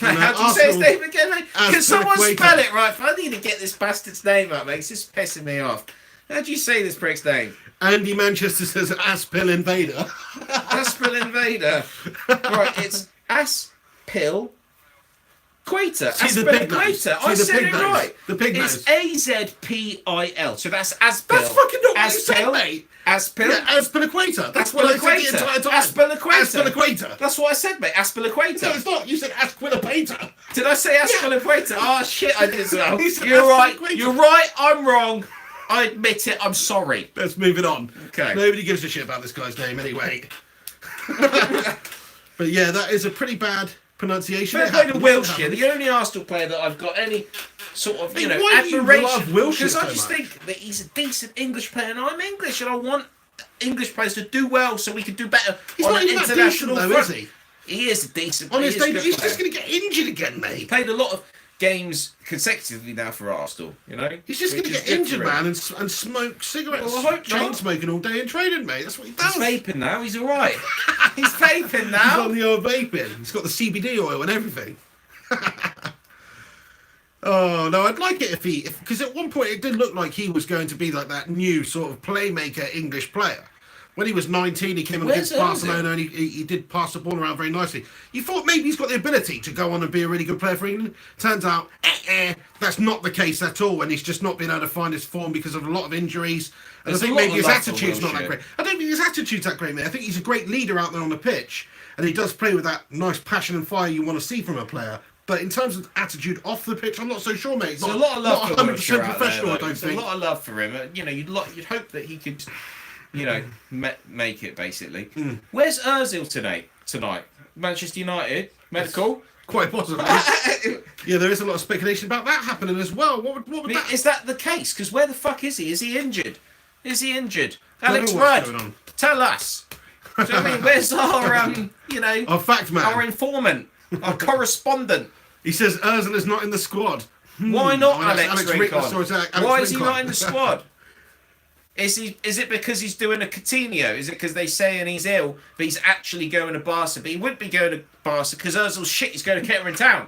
No, How do you say his Arsenal- name again, mate? Can someone Azpilicueta. spell it right? I need to get this bastard's name up, mate. It's just pissing me off. How do you say this prick's name? Andy Manchester says Aspil Invader. Aspil Invader. Right, it's Aspil Quater. See the big nose. Quater. I See the said pig it nose. right. The pig It's nose. Azpil. So that's Aspil. That's fucking not what you said, Aspil. mate. Aspil. Yeah, Aspilicueta. That's what I said the entire time. Aspilicueta. Aspilicueta. That's what I said, mate. Aspilicueta. No, it's not. You said Asquilicueta. Did I say Aspilicueta? Oh shit, I did as well. You said You're right. Aspilicueta. You're right. I'm wrong. I admit it. I'm sorry. Let's move it on. Okay. Nobody gives a shit about this guy's name anyway. But yeah, that is a pretty bad pronunciation. Fair play to Wilshere, the only Arsenal player that I've got any sort of, you know, why do you admiration love for, Wilshere because I so just much? think that he's a decent English player, and I'm English, and I want English players to do well so we can do better He's on not an even that international decent, though, front. is he? He is a decent. On his he is a debut, good he's player. just going to get injured again, mate. Played a lot of games consecutively now for Arsenal. You know, He's just going to which get is good injured, for him. man, and smoke cigarettes, Well, I hope chain not. smoking all day in training, mate. That's what he does. He's vaping now. He's all right. He's vaping He's now. on the old vaping. He's got the CBD oil and everything. Oh no, I'd like it if because at one point it did look like he was going to be like that new sort of playmaker English player. When he was 19, he came on Where's against Barcelona and he did pass the ball around very nicely. You thought maybe he's got the ability to go on and be a really good player for England. Turns out, that's not the case at all, and he's just not been able to find his form because of a lot of injuries. And There's I think a lot maybe of his love for attitude's not that Wilshere. great. I don't think his attitude's that great, mate. I think he's a great leader out there on the pitch, and he does play with that nice passion and fire you want to see from a player. But in terms of attitude off the pitch, I'm not so sure, mate. There's a lot of love for not 100% Wilshere out there, professional, I though. don't There's think. a lot of love for him. You know, you'd hope that he could, you know, make it basically. Where's Özil tonight? Manchester United medical. Quite possibly. Yeah, there is a lot of speculation about that happening as well. What would that? Is that the case? Because where the fuck is he? Is he injured? Is he injured? Don't know Alex what's going Rudd, on. tell us. Do you know what I mean? Where's our, you know, Oh, fact man. our informant, our correspondent? He says Ozil is not in the squad. Why not Oh, that's Alex Rincon. Rincon? Sorry, it's Alex Why is he Rincon. not in the squad? Is it because he's doing a Coutinho? Is it because they saying he's ill, but he's actually going to Barca? But he wouldn't be going to Barca because Ozil's shit. He's going to Keter in town.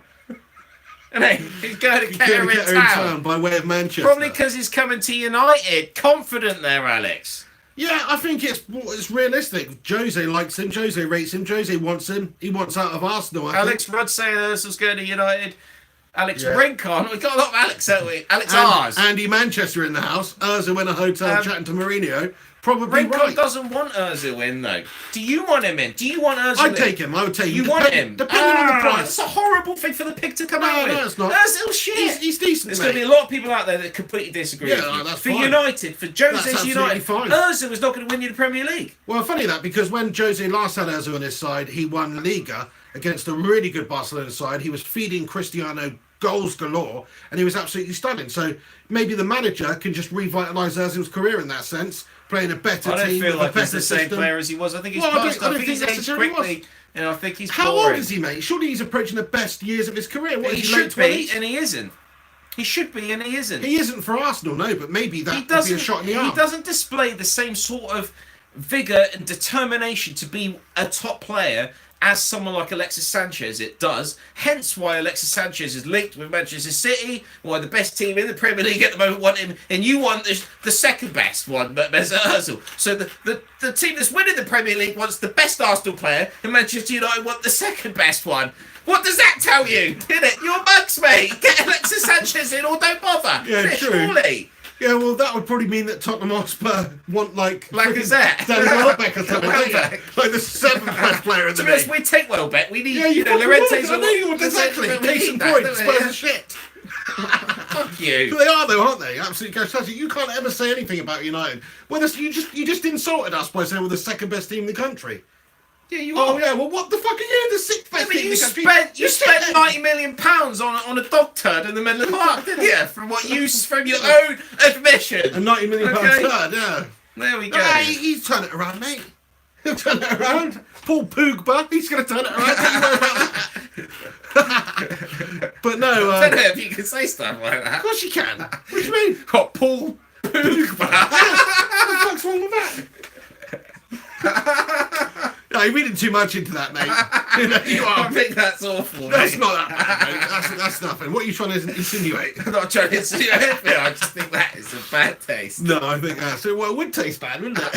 Isn't he? He's going to He's Keter going to in get her in town. town by way of Manchester. Probably because he's coming to United. Confident there, Alex. Yeah, I think it's realistic. Jose likes him. Jose rates him. Jose wants him. He wants out of Arsenal. I Alex think. Rudd saying Ozil's going to United. Alex Yeah. Rincon. We've got a lot of Alex, haven't we? Alex R's. Andy Manchester in the house. Ozil in a hotel chatting to Mourinho. Probably Rincon right. doesn't want Ozil in, though. Do you want him in? Do you want Ozil in? I'd take him. I would take him. You want him? Depending on the price. It's a horrible thing for the pig to come out with. No, it's not. Ozil shit. He's decent, There's mate. going to be a lot of people out there that completely disagree Yeah, with you. that's For fine. United, for That's Jose's absolutely United, fine. Ozil is not going to win you the Premier League. Well, funny that, because when Jose last had Ozil on his side, he won Liga against a really good Barcelona side. He was feeding Cristiano goals galore, and he was absolutely stunning. So maybe the manager can just revitalise Ozil's career in that sense, playing a better I don't team feel with like a better he's the same system. player as he was. I think he's Well, I passed. don't I think he's think aged necessarily quickly. And I think he's How boring. old is he, mate? Surely he's approaching the best years of his career. What, He is he late should be, 20s? and he isn't. He should be, and he isn't. He isn't for Arsenal, no, but maybe that would be a shot in the arm. He doesn't display the same sort of vigour and determination to be a top player as someone like Alexis Sanchez it does. Hence why Alexis Sanchez is linked with Manchester City, why the best team in the Premier League at the moment want him, and you want the second best one, but Mesut Ozil. So the team that's winning the Premier League wants the best Arsenal player, and Manchester United want the second best one. What does that tell you? Did it? You're mugs, mate. Get Alexis Sanchez in or don't bother. Yeah, true. Surely. Yeah, well, that would probably mean that Tottenham Hotspur want like Lacazette. Danny Welbeck or something, don't you? Welbeck. Like the seventh best player in the To be honest, league. we take Welbeck. We need, Yeah, you know, fucking Llorente's would. I know you would, exactly. Case in point, Spurs are shit. Fuck you. They are though, aren't they? Absolutely fantastic. You can't ever say anything about United. Well, you just insulted us by saying we're the second best team in the country. Yeah, you Oh are. yeah, well what the fuck are you? The sixth I best mean, team in you the country. spent £90 million on a dog turd in the middle of the park, didn't you? From your own admission. a £90 million Okay. third, yeah. There we go. Hey, he's turned it around, mate. He'll turn it around. Paul Pogba, he's going to turn it around. Don't you worry about that. But no, I don't know if you can say stuff like that. of course you can. What do you mean? What, Paul Pogba? What the fuck's wrong with that? No, you're reading too much into that, mate. You I are. think that's awful. That's mate. not that bad, mate. That's nothing. What are you trying to insinuate? I'm not trying to insinuate anything. I just think that is a bad taste. No, I think that's it. Well, it would taste bad, wouldn't it?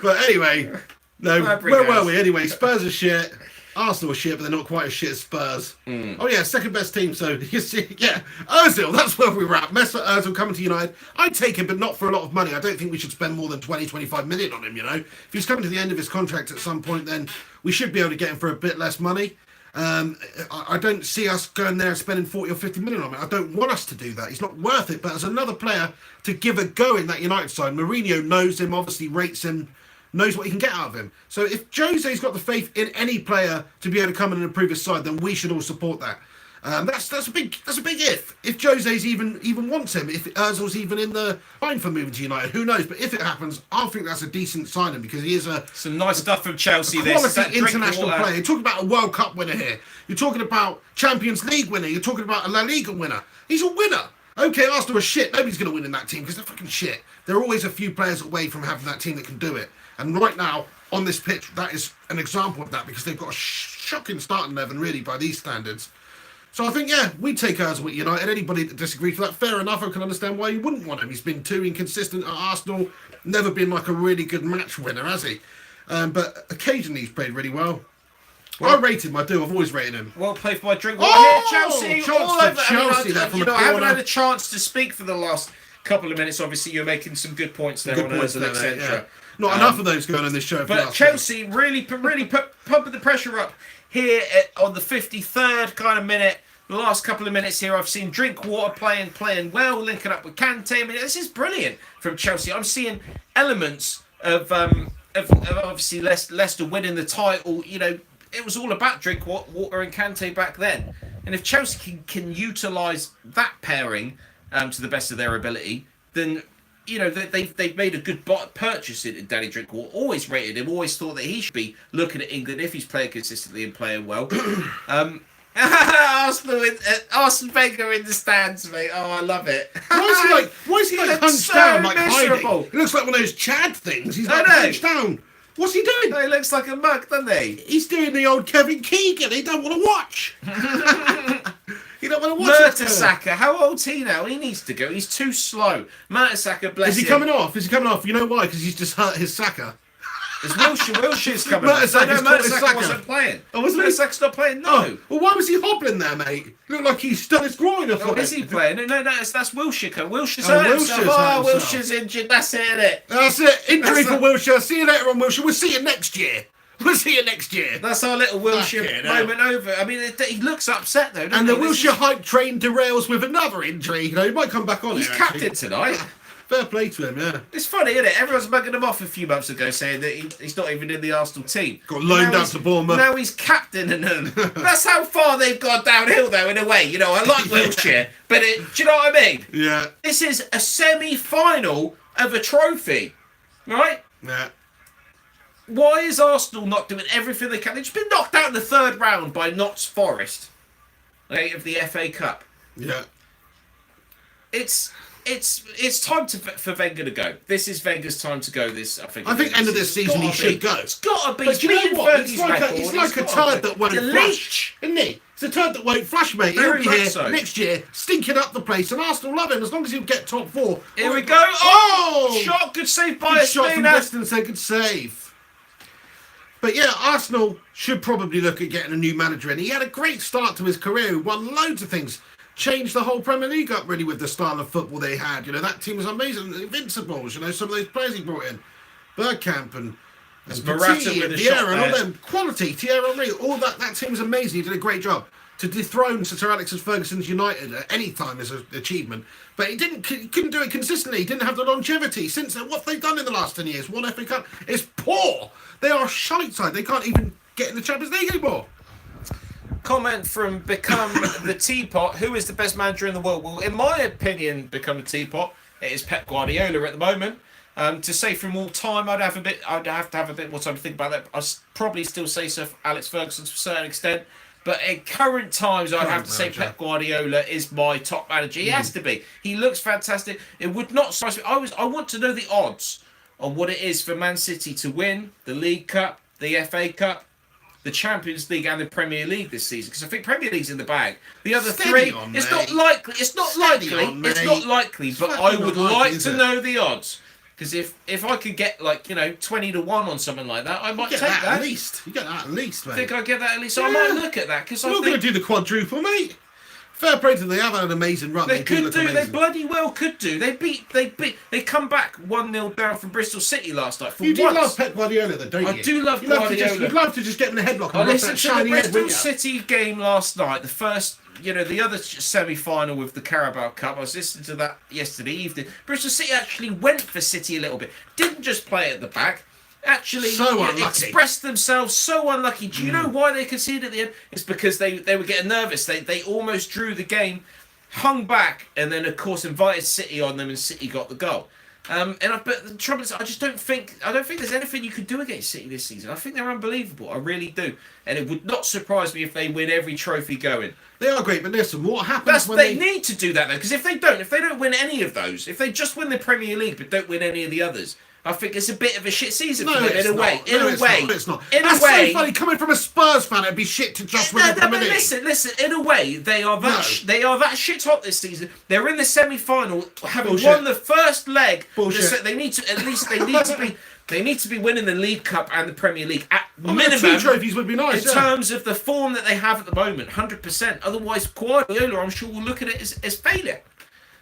But anyway, no. Where were we? Anyway, Spurs are shit. Arsenal are shit, but they're not quite as shit as Spurs. Oh yeah, second best team. So you see, yeah, Ozil. That's where we were at. Mesut Ozil coming to United. I'd take him, but not for a lot of money. I don't think we should spend more than 20-25 million on him. You know, if he's coming to the end of his contract at some point, then we should be able to get him for a bit less money. I don't see us going there and spending 40 or 50 million on it. I don't want us to do that. He's not worth it. But as another player to give a go in that United side, Mourinho knows him, obviously rates him, knows what he can get out of him. So if Jose's got the faith in any player to be able to come in and improve his side, then we should all support that. That's a big if. If Jose's even wants him, if Ozil's even in the line for moving to United, who knows? But if it happens, I think that's a decent signing because he is some nice stuff from Chelsea. Quality international player. You're talking about a World Cup winner here. You're talking about Champions League winner. You're talking about a La Liga winner. He's a winner. Okay, Arsenal are shit. Nobody's going to win in that team because they're fucking shit. There are always a few players away from having that team that can do it. And right now, on this pitch, that is an example of that because they've got a shocking starting 11, really, by these standards. So I think, yeah, we take Ozil at United. Anybody that disagrees with that, fair enough. I can understand why you wouldn't want him. He's been too inconsistent at Arsenal. Never been like a really good match winner, has he? But occasionally he's played really well. I rate him, I do. I've always rated him. Well played by Drinkwater here. Chelsea, chance all for over. Chelsea I haven't had a chance to speak for the last couple of minutes. Obviously, you're making some good points there on Ozil, etc. Yeah. Not enough of those going on this show. But Chelsea really pumping the pressure up here on the 53rd kind of minute. The last couple of minutes here, I've seen Drinkwater playing well, linking up with Kante. I mean, this is brilliant from Chelsea. I'm seeing elements of obviously Leicester winning the title. You know, it was all about Drinkwater and Kante back then. And if Chelsea can utilise that pairing to the best of their ability, then you know they've made a good purchase in Danny Drinkwater. Always rated him. Always thought that he should be looking at England if he's playing consistently and playing well. Arsene Wenger in the stands, mate. Oh, I love it. Why is he like hunched so down, like miserable. hiding? He looks like one of those Chad things. He's like hunched down. What's he doing? He looks like a mug, doesn't he? He's doing the old Kevin Keegan. He don't want to watch. He don't want to watch. Mertesacker, how old's he now? He needs to go. He's too slow. Mertesacker, bless him. Is he coming off? Is he coming off? You know why? Because he's just hurt his Saka. Is Wilshire's coming off? Mertesacker wasn't playing. Oh, wasn't Mertesacker's not playing? No. Oh, well, why was he hobbling there, mate? Looked like he's done his groin or something. Oh, is he playing? No, that's Wilshere. Wilshire's hurt himself. Wilshire's injured. That's it, innit? That's it. Injury for Wilshere. See you later on, Wilshere. We'll see you next year. That's our little Wilshere moment over. I mean, he looks upset, though, and the Wilshere hype train derails with another injury. You know, he might come back on. He's captain tonight. Fair play to him, yeah. It's funny, isn't it? Everyone's mugging him off a few months ago, saying that he's not even in the Arsenal team. Got loaned out to Bournemouth. Now he's captaining them. That's how far they've gone downhill, though, in a way. You know, I like Wilshere, but do you know what I mean? Yeah. This is a semi-final of a trophy, right? Yeah. Why is Arsenal not doing everything they can? They've just been knocked out in the third round by Notts Forest, okay, of the FA Cup. Yeah. It's time for Wenger to go. This is Wenger's time to go. I think end of this season he should go. It's got to be. But you know what? It's like a turd that won't flush, isn't he? It's a turd that won't flush, mate. He'll be here next year, stinking up the place, and Arsenal love him as long as he'll get top four. Here we go. Oh! Shot, good save by Espina. Shot from distance, good save. But yeah, Arsenal should probably look at getting a new manager in. He had a great start to his career. He won loads of things. Changed the whole Premier League up really with the style of football they had. You know, that team was amazing. Invincibles, you know, some of those players he brought in. Bergkamp and Morata with a shot and all them quality, Thierry Henry, all that team was amazing. He did a great job. To dethrone Sir Alex Ferguson's United at any time is an achievement. But he couldn't do it consistently. He didn't have the longevity. Since then, what have they done in the last 10 years? One FA Cup is poor. They are a shite side. They can't even get in the Champions League anymore. Comment from Become the Teapot. Who is the best manager in the world? Well, in my opinion, Become the Teapot, it is Pep Guardiola at the moment. To say from all time, I'd have to have a bit more time to think about that. I'd probably still say Sir Alex Ferguson to a certain extent. But in current times, I'd have to say Pep Guardiola is my top manager. He has to be. He looks fantastic. It would not surprise me. I want to know the odds on what it is for Man City to win the League Cup, the FA Cup, the Champions League and the Premier League this season, because I think Premier League's in the bag. The other three, it's not likely. It's not likely. But I would like to know the odds, because if I could get 20-1 on something like that, I might take that. At least you get that at least, mate. I think I get that at least. So I might look at that because I'm not going to do the quadruple, mate. Fair play to them. They have had an amazing run. They could look do. They amazing. bloody well could do. They come back 1-0 down from Bristol City last night. For You do once. love Pep Guardiola, though, don't you? I do love You'd love to Guardiola. you'd love to just get in the headlock I and rub listened that to the shiny head, Bristol wouldn't you? City game last night. The first, the other semi-final with the Carabao Cup. I was listening to that yesterday evening. Bristol City actually went for City a little bit. Didn't just play at the back. Actually, So unlucky. expressed themselves so unlucky. Do you know why they conceded at the end? It's because they were getting nervous. They almost drew the game, hung back, and then of course invited City on them, and City got the goal. But the trouble is, I don't think there's anything you could do against City this season. I think they're unbelievable. I really do, and it would not surprise me if they win every trophy going. They are great, but listen, what happens when They need to do that though, because if they don't win any of those, if they just win the Premier League but don't win any of the others, I think it's a bit of a shit season for them in a way. In a way, it's not. In That's a way, so funny. Coming from a Spurs fan, it'd be shit to just win the Premier League. listen. In a way, they are that shit hot this season. They're in the semi-final, having Bullshit. won the first leg. Bullshit. They need to be winning the League Cup and the Premier League at Well, minimum. 2 trophies would be nice. In terms of the form that they have at the moment, 100%. Otherwise, Guardiola, I'm sure, will look at it as failure,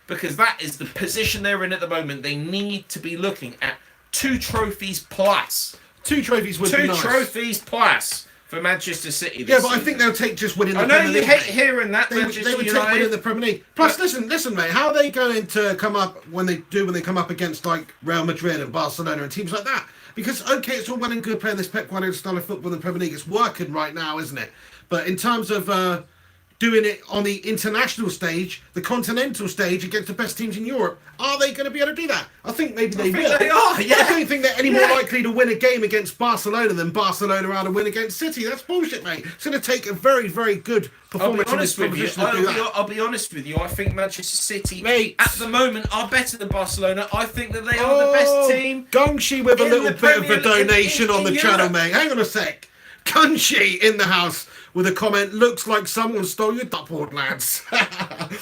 because that is the position they're in at the moment. They need to be looking at 2 trophies plus. 2 trophies would be nice. 2 trophies plus for Manchester City. Yeah, but I think they'll take just winning the I know Premier you League. hate hearing that. They Manchester would take United. winning the Premier League. Plus, listen, mate. How are they going to come up when they come up against like Real Madrid and Barcelona and teams like that? Because okay, it's all well and good playing this Pep Guardiola style of football in the Premier League. It's working right now, isn't it? But in terms of doing it on the international stage, the continental stage against the best teams in Europe, are they going to be able to do that? I think maybe they will. They are. Yeah. I don't think they're any more likely to win a game against Barcelona than Barcelona are to win against City. That's bullshit, mate. It's going to take a very, very good performance in this competition to do that. I'll be honest with you. I think Manchester City, Mate. at the moment, are better than Barcelona. I think that they are the best team. Gungshi with a in little the bit Premier of a League- donation in on the channel, Europe. mate. Hang on a sec. Gungshi in the house with a comment. Looks like someone stole your dartboard, lads.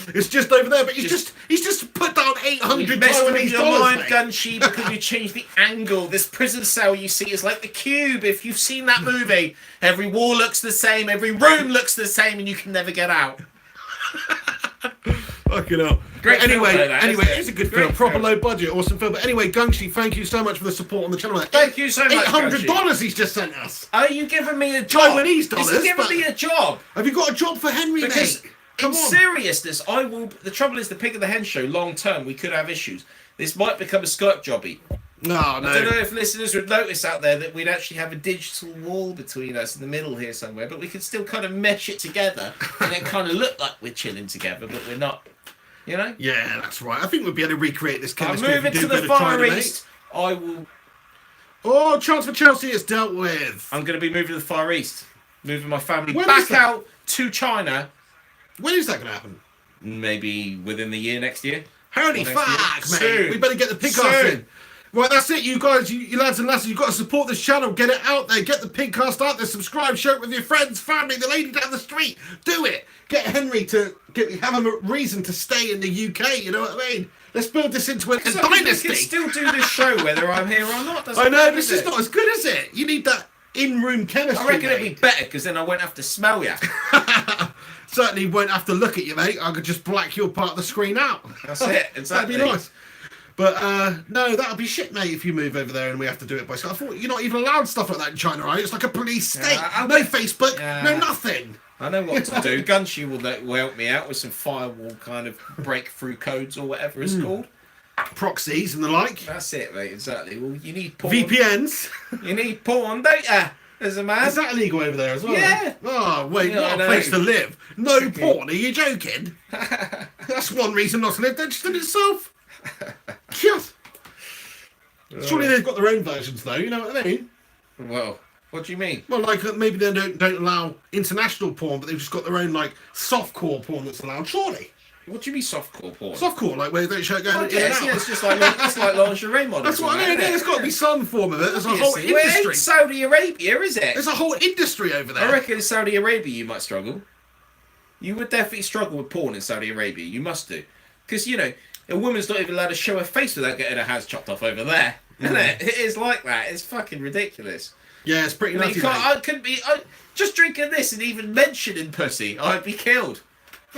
It's just over there, but he's just put down You've $800 messed with Taiwanese your dollars, mind, mate. Gunshi, because we changed the angle. This prison cell you see is like the Cube. If you've seen that movie, every wall looks the same, every room looks the same, and you can never get out. Fucking hell. Great film, though, that, isn't it? It's a good Great film. Proper film. low budget, awesome film. But anyway, Gungshi, thank you so much for the support on the channel. Thank you so much, $800 he's just sent us. Are you giving me a job? Taiwanese dollars, Is he giving but- me a job? Have you got a job for Henry, Because mate? Come in on. seriousness, I will. The trouble is, the Pig of the Hen show, long term, we could have issues. This might become a Skype jobby. No, I don't no. know if listeners would notice out there that we'd actually have a digital wall between us in the middle here somewhere, but we could still kind of mesh it together and it kind of look like we're chilling together, but we're not. You know? Yeah, that's right. I think we'll be able to recreate this I'm chemistry. if we moving do to a the bit of Far China, mate. East. I will. Oh, chance for Chelsea is dealt with. I'm going to be moving to the Far East. Moving my family When is back that? out to China, When is that going to happen? maybe within the year, next year. Holy Or next fuck, year. mate. Soon. We better get the pigcast Soon. in. Right, that's it, you guys, you lads and lasses. You've got to support this channel. Get it out there. Get the pigcast out there. Subscribe, share it with your friends, family, the lady down the street. Do it. Get Henry to have a reason to stay in the UK. You know what I mean? Let's build this into a So dynasty. We can still do this show whether I'm here or not. doesn't I know, matter, this does is it? not as good, is it? You need that in-room chemistry. I reckon it'd be mate. better because then I won't have to smell you. Certainly won't have to look at you, mate. I could just black your part of the screen out. That's it, exactly. That'd be nice. But no, that'll be shit, mate, if you move over there and we have to do it by Skype. I thought you're not even allowed stuff like that in China, right? It's like a police state. I- No Facebook, Yeah. no nothing. I know what to do. Gunshi will help me out with some firewall kind of breakthrough codes or whatever it's called. Proxies and the like. That's it, mate. Exactly. Well, you need porn. VPNs. You need porn, don't you? As a man. Is that illegal over there as well? Yeah. Oh, wait, Yeah, I what a know. place to live. No porn, are you joking? That's one reason not to live there just in itself. Yes. Surely they've got their own versions, though, you know what I mean? Well, what do you mean? Well, like maybe they don't allow international porn, but they've just got their own like softcore porn that's allowed. Surely, What do you mean softcore porn? softcore, like where they don't show it going I in and guess, out. yeah, it's just like it's like lingerie models. That's what I mean. isn't it? There's got to be some form of it. There's a whole Obviously. Well, it industry. ain't Saudi Arabia, is it? There's a whole industry over there. I reckon in Saudi Arabia you might struggle. You would definitely struggle with porn in Saudi Arabia. You must do. Because, you know, a woman's not even allowed to show her face without getting her hands chopped off over there. Isn't it? It is like that. It's fucking ridiculous. Yeah, it's pretty You know, nutty. you can't, mate. I couldn't be... just drinking this and even mentioning pussy, I'd be killed.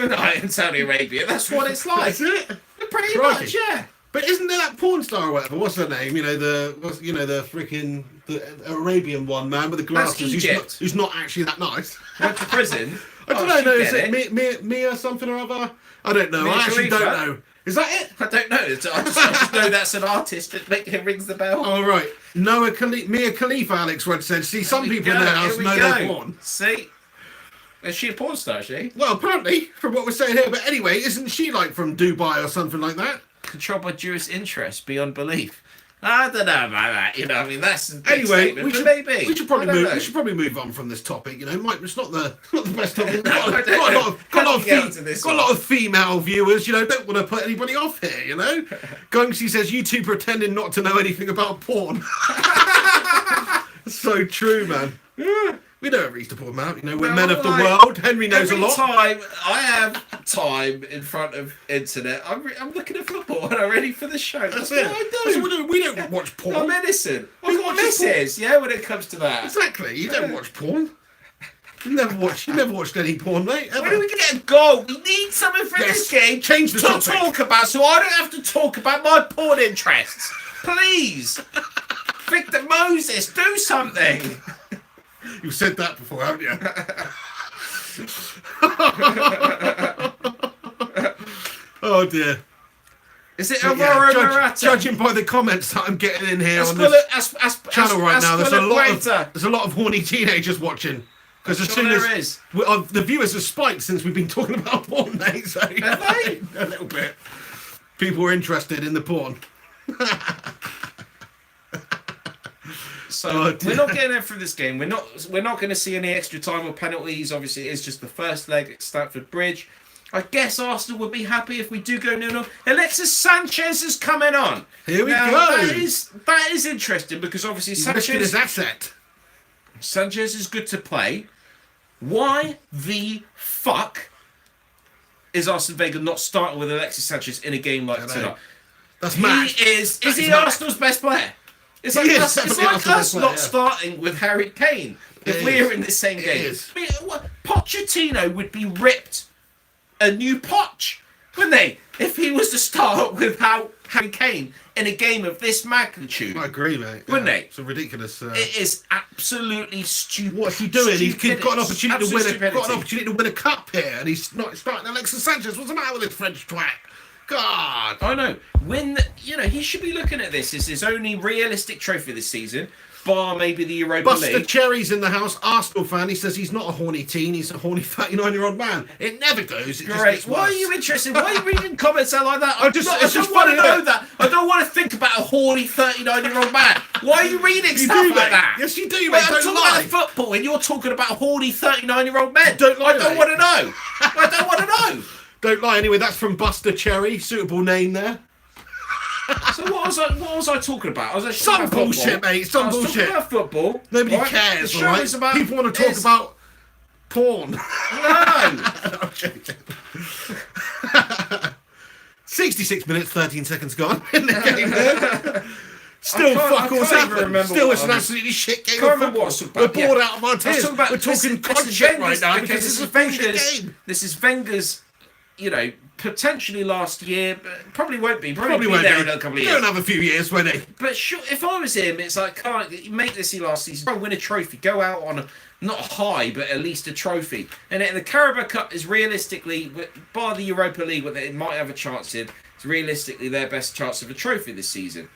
night in Saudi Arabia. That's what it's like. That's it. Pretty Crikey. much, yeah. But isn't there that porn star or whatever? What's her name? The freaking the Arabian one, man, with the glasses. Egypt. Who's not actually that nice. Went to prison. I don't know. Is it Mia something or other? I don't know. Mia I actually Khalifa? don't know. Is that it? I don't know. I just know that's an artist that rings the bell. Oh right. Mia Khalifa. Alex once said. See, some people in their house know their porn. See. Is she a porn star, is she? Well, apparently, from what we're saying here. But anyway, isn't she like from Dubai or something like that? Controlled by Jewish interests beyond belief. I don't know about that. I mean, that's a big Anyway, statement, we but should, maybe. we should probably I don't move. know. We should probably move on from this topic. It's not the best topic. No, I don't got a know. lot of got a lot of How do we get onto this got a lot of female viewers. Don't want to put anybody off here. Gunksy says you two pretending not to know anything about porn. So true, man. We don't reach the porn, man. We're men of the world. Henry knows a lot. Every time I have time in front of internet, I'm looking at football and I'm ready for the show. That's what I do. That's what we don't watch porn. I'm innocent. Who I've got watches porn? misses, yeah, when it comes to that. Exactly. You don't watch porn. You never watched any porn, mate. Ever. When do we get a goal? We need something for Yes. this game Change the to topic. talk about, so I don't have to talk about my porn interests. Please, Victor Moses, do something. You've said that before, haven't you? Oh dear. Is it Yeah, Aurora Morata? judging by the comments that I'm getting in here on Ascula- this As- channel right now, there's a Ascula lot of horny teenagers watching. Because as Sure soon there as is. the viewers have spiked since we've been talking about porn, mate. So Have they? a little bit. People are interested in the porn. So Oh, dear. we're not getting it from this game. We're not going to see any extra time or penalties. Obviously, it's just the first leg at Stamford Bridge. I guess Arsenal would be happy if we do go 0-0. Alexis Sanchez is coming on. Here we Now, go. That is interesting because obviously He's risking his asset. Sanchez is good to play. Why the fuck is Arsene Wenger not starting with Alexis Sanchez in a game like tonight? That's mad. Is That he is mad. Arsenal's best player? It's He like is us, it's definitely like Arsenal's us best not player, yeah. starting with Harry Kane if It we're is. in the same It game. is. I mean, Pochettino would be ripped a new Poch, wouldn't they? If he was to start without Harry Kane in a game of this magnitude. I agree, mate. Wouldn't they? It's a ridiculous. It is absolutely stupid. What's he doing? He's got an opportunity to win. Absolute Got an stupidity. opportunity to win a cup here, and he's not starting Alexis Sanchez. What's the matter with this French twat? God. I know. He should be looking at this as his only realistic trophy this season, bar maybe the Europa Buster League. Cherry's in the house. Arsenal fan. He says he's not a horny teen. He's a horny 39-year-old man. It never goes. It just Great. gets Why are worse. you interested? Why are you reading comments out like that? I it's don't just want funny, to know isn't it? that. I don't want to think about a horny 39-year-old man. Why are you reading You stuff do, like mate. that? Yes, you do, Wait, mate. I'm Don't talking lie. about football, and you're talking about horny 39-year-old men. Don't lie, I don't mate. want to know. I don't want to know. Don't lie. Anyway, that's from Buster Cherry. Suitable name there. So what was I talking about? I was actually Some talking about bullshit, football. mate. Some I was bullshit. talking about football. Nobody right? cares, The all show right? is about- People want to talk is- about porn. No. I'm joking. 66 minutes, 13 seconds gone in the game there. Still fuck all's can't even happened. remember Still what it's an I was- absolutely shit game Can't of remember what I football. was talking about, We're bored yeah. out of our I was tears. talking about- We're talking this god is shit right Wenger's- now okay, because this this is a is bullshit Wenger's- game. This is Wenger's, potentially last year, but probably won't be. Probably Probably won't be there be. in another couple of He'll years. have a few years, won't he? But sure, if I was him, it's like, can't you make this your last season? Try and win a trophy. Go out on not a high, but at least a trophy. And the Carabao Cup is realistically, bar the Europa League, what they might have a chance in, it's realistically their best chance of a trophy this season.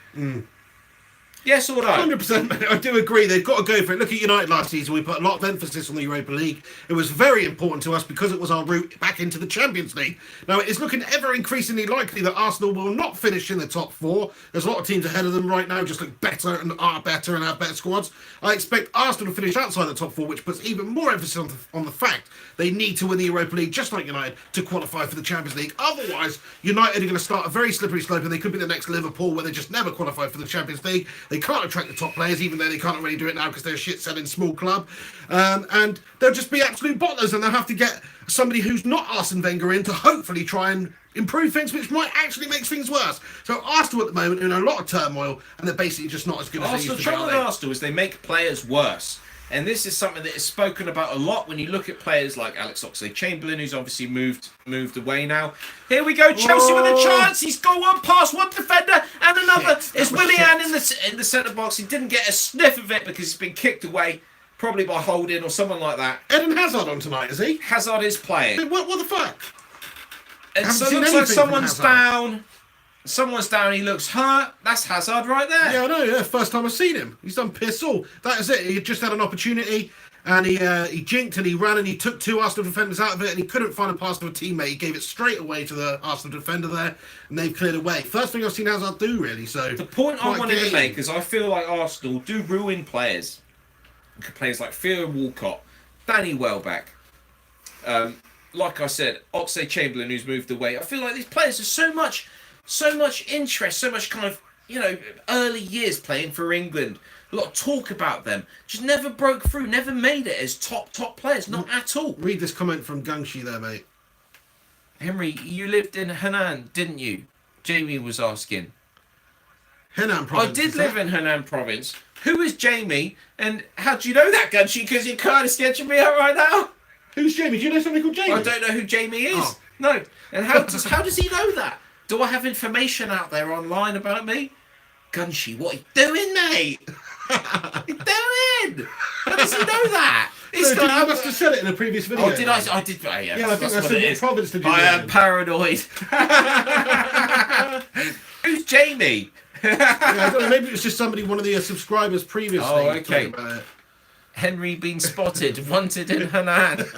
Yes or no? 100%, mate. I do agree. They've got to go for it. Look at United last season. We put a lot of emphasis on the Europa League. It was very important to us because it was our route back into the Champions League. Now, it is looking ever increasingly likely that Arsenal will not finish in the top four. There's a lot of teams ahead of them right now, just look better and are better and have better squads. I expect Arsenal to finish outside the top four, which puts even more emphasis on the fact they need to win the Europa League, just like United, to qualify for the Champions League. Otherwise, United are going to start a very slippery slope, and they could be the next Liverpool, where they just never qualify for the Champions League. They can't attract the top players, even though they can't already do it now because they're a shit-selling small club. And they'll just be absolute bottlers, and they'll have to get somebody who's not Arsene Wenger in to hopefully try and improve things, which might actually make things worse. So Arsenal at the moment are in a lot of turmoil, and they're basically just not as good as they Arsenal, used to be, trouble are with they? Arsenal is they make players worse. And this is something that is spoken about a lot when you look at players like Alex Oxlade-Chamberlain, who's obviously moved away now. Here we go, Chelsea with a chance. He's got one pass, one defender, and another. It's Willian in the centre box. He didn't get a sniff of it because he's been kicked away, probably by Holding or someone like that. Eden Hazard on tonight, is he? Hazard is playing. What the fuck? And so it looks like someone's down. Someone's down, he looks hurt. That's Hazard right there. Yeah, I know, yeah. First time I've seen him. He's done piss all. That is it. He just had an opportunity and he jinked and he ran and he took 2 Arsenal defenders out of it and he couldn't find a pass to a teammate. He gave it straight away to the Arsenal defender there and they've cleared away. First thing I've seen Hazard do, really. So the point I wanted to make is I feel like Arsenal do ruin players. Players like Theo Walcott, Danny Welbeck. Like I said, Oxlade-Chamberlain, who's moved away. I feel like these players are so much interest, so much kind of, early years playing for England. A lot of talk about them. Just never broke through, never made it as top players, not at all. Read this comment from Gungshi there, mate. Henry, you lived in Henan, didn't you? Jamie was asking. Henan province. I did live in Henan province. Who is Jamie? And how do you know that, Gungshi? Because you're kind of sketching me out right now. Who's Jamie? Do you know somebody called Jamie? I don't know who Jamie is. Oh. No. And how does he know that? Do I have information out there online about me? Gungshi, what are you doing, mate? What are you doing? How does he know that? I must have said it in a previous video. Oh, did I? I did. Yeah, yeah, I think that's what it is. Province to do. I am paranoid. Who's Jamie? I don't know, maybe it was just somebody, one of the subscribers previously. Oh, okay. Henry been spotted, wanted in Henan.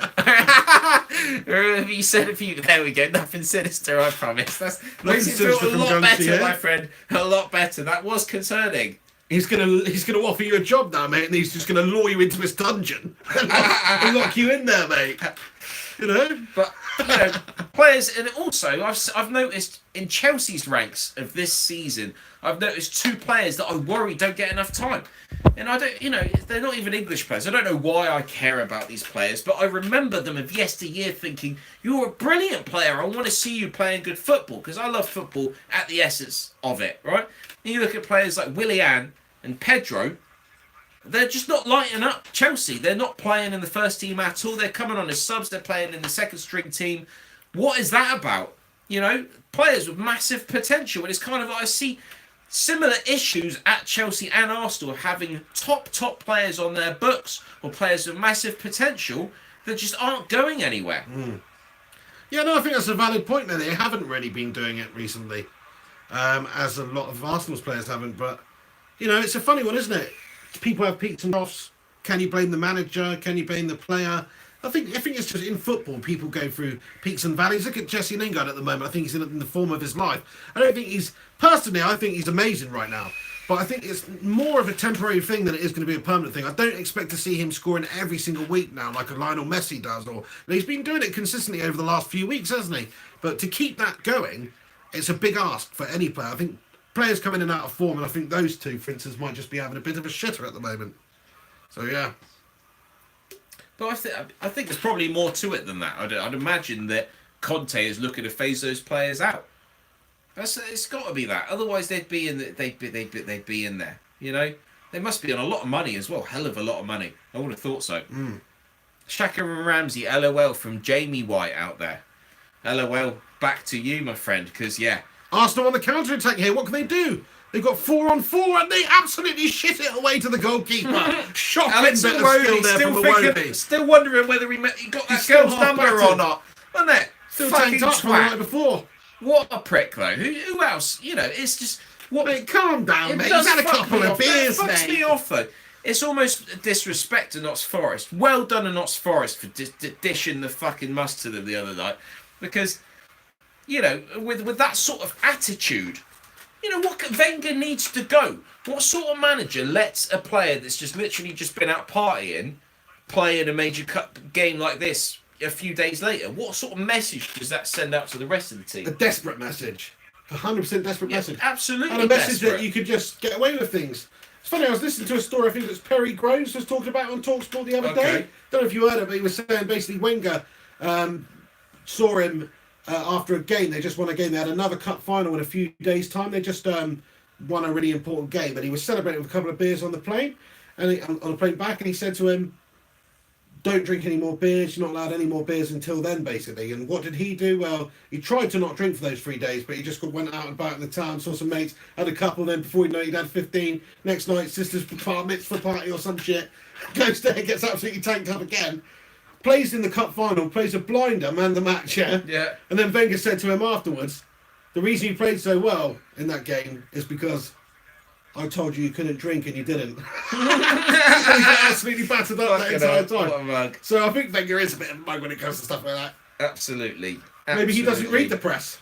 You said a few. There we go. Nothing sinister, I promise. That makes it feel a lot better, my friend. A lot better. That was concerning. He's gonna offer you a job now, mate, and he's just gonna lure you into his dungeon and lock you in there, mate. But players, and also I've noticed in Chelsea's ranks of this season, I've noticed 2 players that I worry don't get enough time. And I don't, they're not even English players. I don't know why I care about these players, but I remember them of yesteryear thinking, you're a brilliant player. I want to see you playing good football because I love football at the essence of it, right? And you look at players like Willian and Pedro, they're just not lighting up Chelsea. They're not playing in the first team at all. They're coming on as subs. They're playing in the second string team. What is that about? Players with massive potential. And it's kind of like I see similar issues at Chelsea and Arsenal having top players on their books or players with massive potential that just aren't going anywhere. Yeah, no, I think that's a valid point there. They haven't really been doing it recently, as a lot of Arsenal's players haven't. But, it's a funny one, isn't it? People have peaks and troughs. Can you blame the manager? Can you blame the player? I think it's just in football, people go through peaks and valleys. Look at Jesse Lingard at the moment. I think he's in the form of his life. I think he's amazing right now. But I think it's more of a temporary thing than it is going to be a permanent thing. I don't expect to see him scoring every single week now like a Lionel Messi does. He's been doing it consistently over the last few weeks, hasn't he? But to keep that going, it's a big ask for any player. I think players coming in and out of form, and I think those 2, for instance, might just be having a bit of a shitter at the moment. So, yeah. But I think there's probably more to it than that. I'd imagine that Conte is looking to phase those players out. It's got to be that. Otherwise, they'd be in there. They must be on a lot of money as well. Hell of a lot of money. I would have thought so. Xhaka and Ramsey, LOL from Jamie White out there. LOL, back to you, my friend. Because Arsenal on the counter attack here. What can they do? They've got 4-on-4 and they absolutely shit it away to the goalkeeper. Shocking Alex bit of skill there from Iwobi. Still wondering whether he got that girl's number or not. Wasn't it? Still tanked up from the night before. What a prick, though. Who else? It's just... Mate, calm down, mate. He's had a couple of beers, mate. It fucks me off, though. It's almost disrespect to Notts Forest. Well done to Notts Forest for dishing the fucking mustard of the other night. Because, with that sort of attitude... what Wenger needs to go. What sort of manager lets a player that's just literally just been out partying play in a major cup game like this a few days later? What sort of message does that send out to the rest of the team? A desperate message. 100% desperate message. Absolutely. And a message that you could just get away with things. It's funny, I was listening to a story, I think it was Perry Groves was talking about on TalkSport the other day. Don't know if you heard it, but he was saying basically Wenger saw him after a game. They just won a game. They had another cup final in a few days' time. They just won a really important game, and he was celebrating with a couple of beers on the plane. on the plane back, and he said to him, "Don't drink any more beers. You're not allowed any more beers until then, basically." And what did he do? Well, he tried to not drink for those 3 days, but he just went out and about in the town, saw some mates, had a couple. Then before you know it, he'd had 15. Next night, sister's bar mitzvah party or some shit. Goes there, gets absolutely tanked up again. Plays in the cup final, plays a blinder, man the match, yeah? Yeah. And then Wenger said to him afterwards, the reason you played so well in that game is because I told you couldn't drink and you didn't. He got absolutely battered up that entire time. What a mug. So I think Wenger is a bit of a mug when it comes to stuff like that. Absolutely. Maybe he doesn't read the press.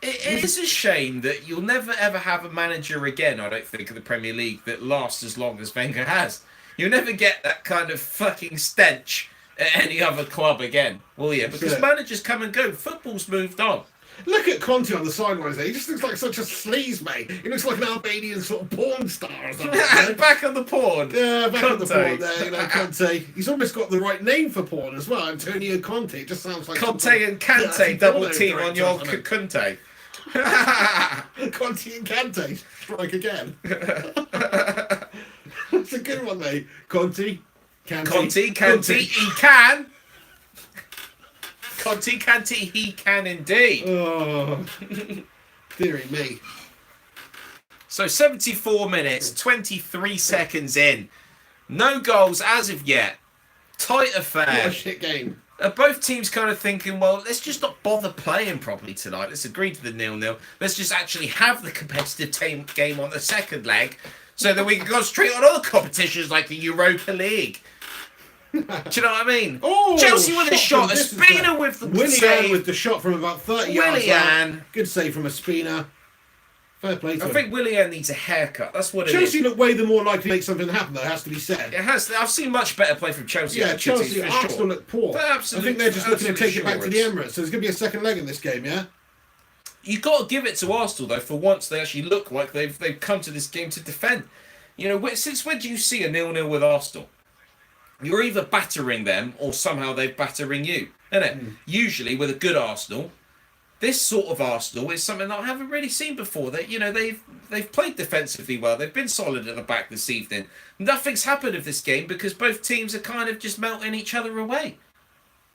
It is a shame that you'll never ever have a manager again, I don't think, in the Premier League that lasts as long as Wenger has. You'll never get that kind of fucking stench at any other club again, will you? Because managers come and go. Football's moved on. Look at Conte on the sidelines there. He just looks like such a sleaze, mate. He looks like an Albanian sort of porn star or something. Back on the porn. Yeah, back on the Conte. porn there, you know, Conte. He's almost got the right name for porn as well, Antonio Conte. It just sounds like Conte and Kante double team on your Conte. Conte and Kante strike again. That's a good one, mate. Conte, Kante, he can. Conte, Kante, he can indeed. Oh, dearie me. So 74 minutes, 23 seconds in. No goals as of yet. Tight affair. What a shit game. Both teams kind of thinking, well, let's just not bother playing properly tonight. Let's agree to the 0-0. Let's just actually have the competitive game on the second leg so that we can concentrate on other competitions like the Europa League. Do you know what I mean? Oh, Chelsea with a shot. from A distance Spina there. with the Willian save. with the shot from about 30 yards out. Willian. Good save from a Spina. Fair play to I him. think Willian needs a haircut. That's what it Chelsea is. look way the more likely to make something happen, though, it has to be said. It has. I've seen much better play from Chelsea. Yeah, actually, Chelsea, for Arsenal sure. look poor. But I absolute- think they're just looking to absolute take it back to the assurance. Emirates. So there's going to be a second leg in this game, yeah? You've got to give it to Arsenal, though. For once, they actually look like they've come to this game to defend. You know, since when do you see a 0-0 with Arsenal? You're either battering them or somehow they're battering you, isn't it? Usually, with a good Arsenal, this sort of Arsenal is something that I haven't really seen before. That they've played defensively well. They've been solid at the back this evening. Nothing's happened of this game because both teams are kind of just melting each other away.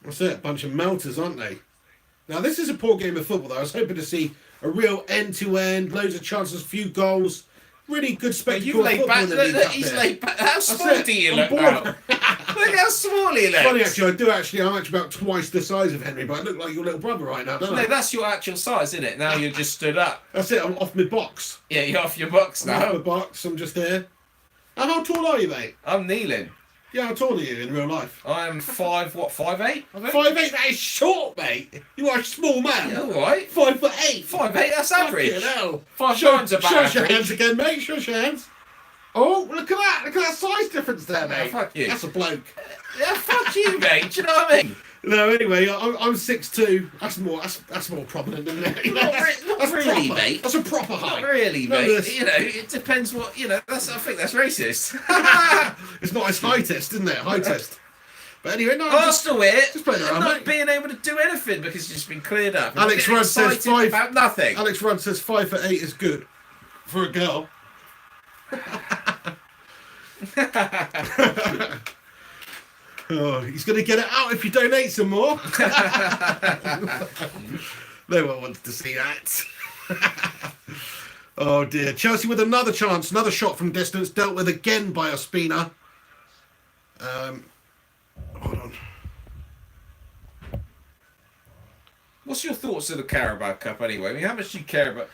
That's it, a bunch of melters, aren't they? Now, this is a poor game of football, though. I was hoping to see a real end-to-end, loads of chances, a few goals. Really good But spectacle you've of laid football back. in the League Cup He's here. laid back. How That's small it. do you I'm look bored. now? Look how small he looks. Funny, actually, I'm actually about twice the size of Henry, but I look like your little brother right now, don't I? No, that's your actual size, isn't it? Now you're just stood up. That's it, I'm off my box. Yeah, you're off your box I'm off my now. box, I'm just here. How tall are you, mate? I'm kneeling. Yeah, how tall are you in real life? I'm 5'8"? 5'8", that is short, mate. You are a small man. Yeah, all right. 5'8". 5'8", that's average. Fucking hell. 5'9" Show about your average. hands again, mate. Show your hands. Oh, look at that. Look at that size difference there, mate. fuck you. That's a bloke. Yeah, fuck you, mate. Do you know what I mean? No, anyway, I'm 6'2". That's more prominent, isn't it? Not That's really, proper. mate. That's a proper height. Not really, No, mate. this- You know, it depends what, you know, I think that's racist. It's not as high test, isn't it? High test. But anyway, no. Arsenal here, just playing around, not mate. being able to do anything because it's just been cleared up. And Alex I'm getting Rudd says excited 5. about nothing. Alex Rudd says 5'8" is good for a girl. Oh, he's going to get it out if you donate some more. No one wants to see that. Oh dear. Chelsea with another chance, another shot from distance, dealt with again by Ospina. Hold on. What's your thoughts of the Carabao Cup anyway? I mean, how much do you care about?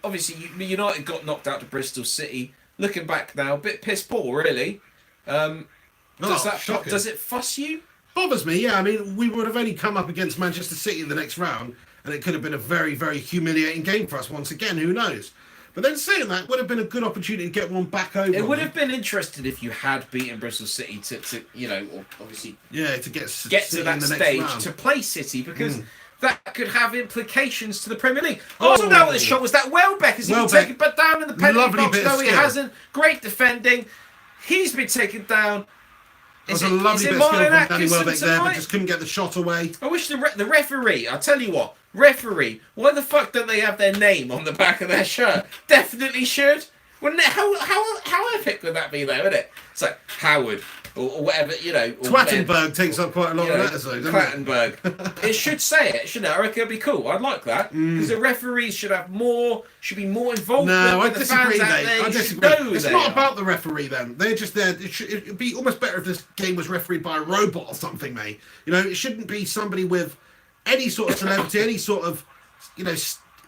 Obviously, United got knocked out to Bristol City. Looking back now, a bit piss poor, really. Shocking. Does it fuss you? Bothers me, yeah. I mean, we would have only come up against Manchester City in the next round, and it could have been a very, very humiliating game for us once again. Who knows? But then saying that, would have been a good opportunity to get one back over. It would have been interesting if you had beaten Bristol City to you know, or obviously Yeah, to get get City to that in the next stage round. to play City because that could have implications to the Premier League. Oh. Also, now what the shot was that Welbeck has he been Welbeck. taken but down in the penalty Lovely box. bit of No, he skill. hasn't. Great defending. He's been taken down. That was a lovely bit of skill from Danny Welbeck there, but just couldn't get the shot away. I wish the referee, I'll tell you what, referee, why the fuck don't they have their name on the back of their shirt? Definitely should. Wouldn't it? How epic would that be, though, wouldn't it? It's like Howard or whatever, you know. Twattenberg takes up quite a lot of letters, though, doesn't it? Clattenburg. It should say it, shouldn't it? I reckon it'd be cool. I'd like that because the referees should be more involved. No, I with the disagree, fans out mate. there. I You should disagree. know It's they not are. about the referee, then. They're just there. It'd be almost better if this game was refereed by a robot or something, mate. You know, it shouldn't be somebody with any sort of celebrity, any sort of, you know.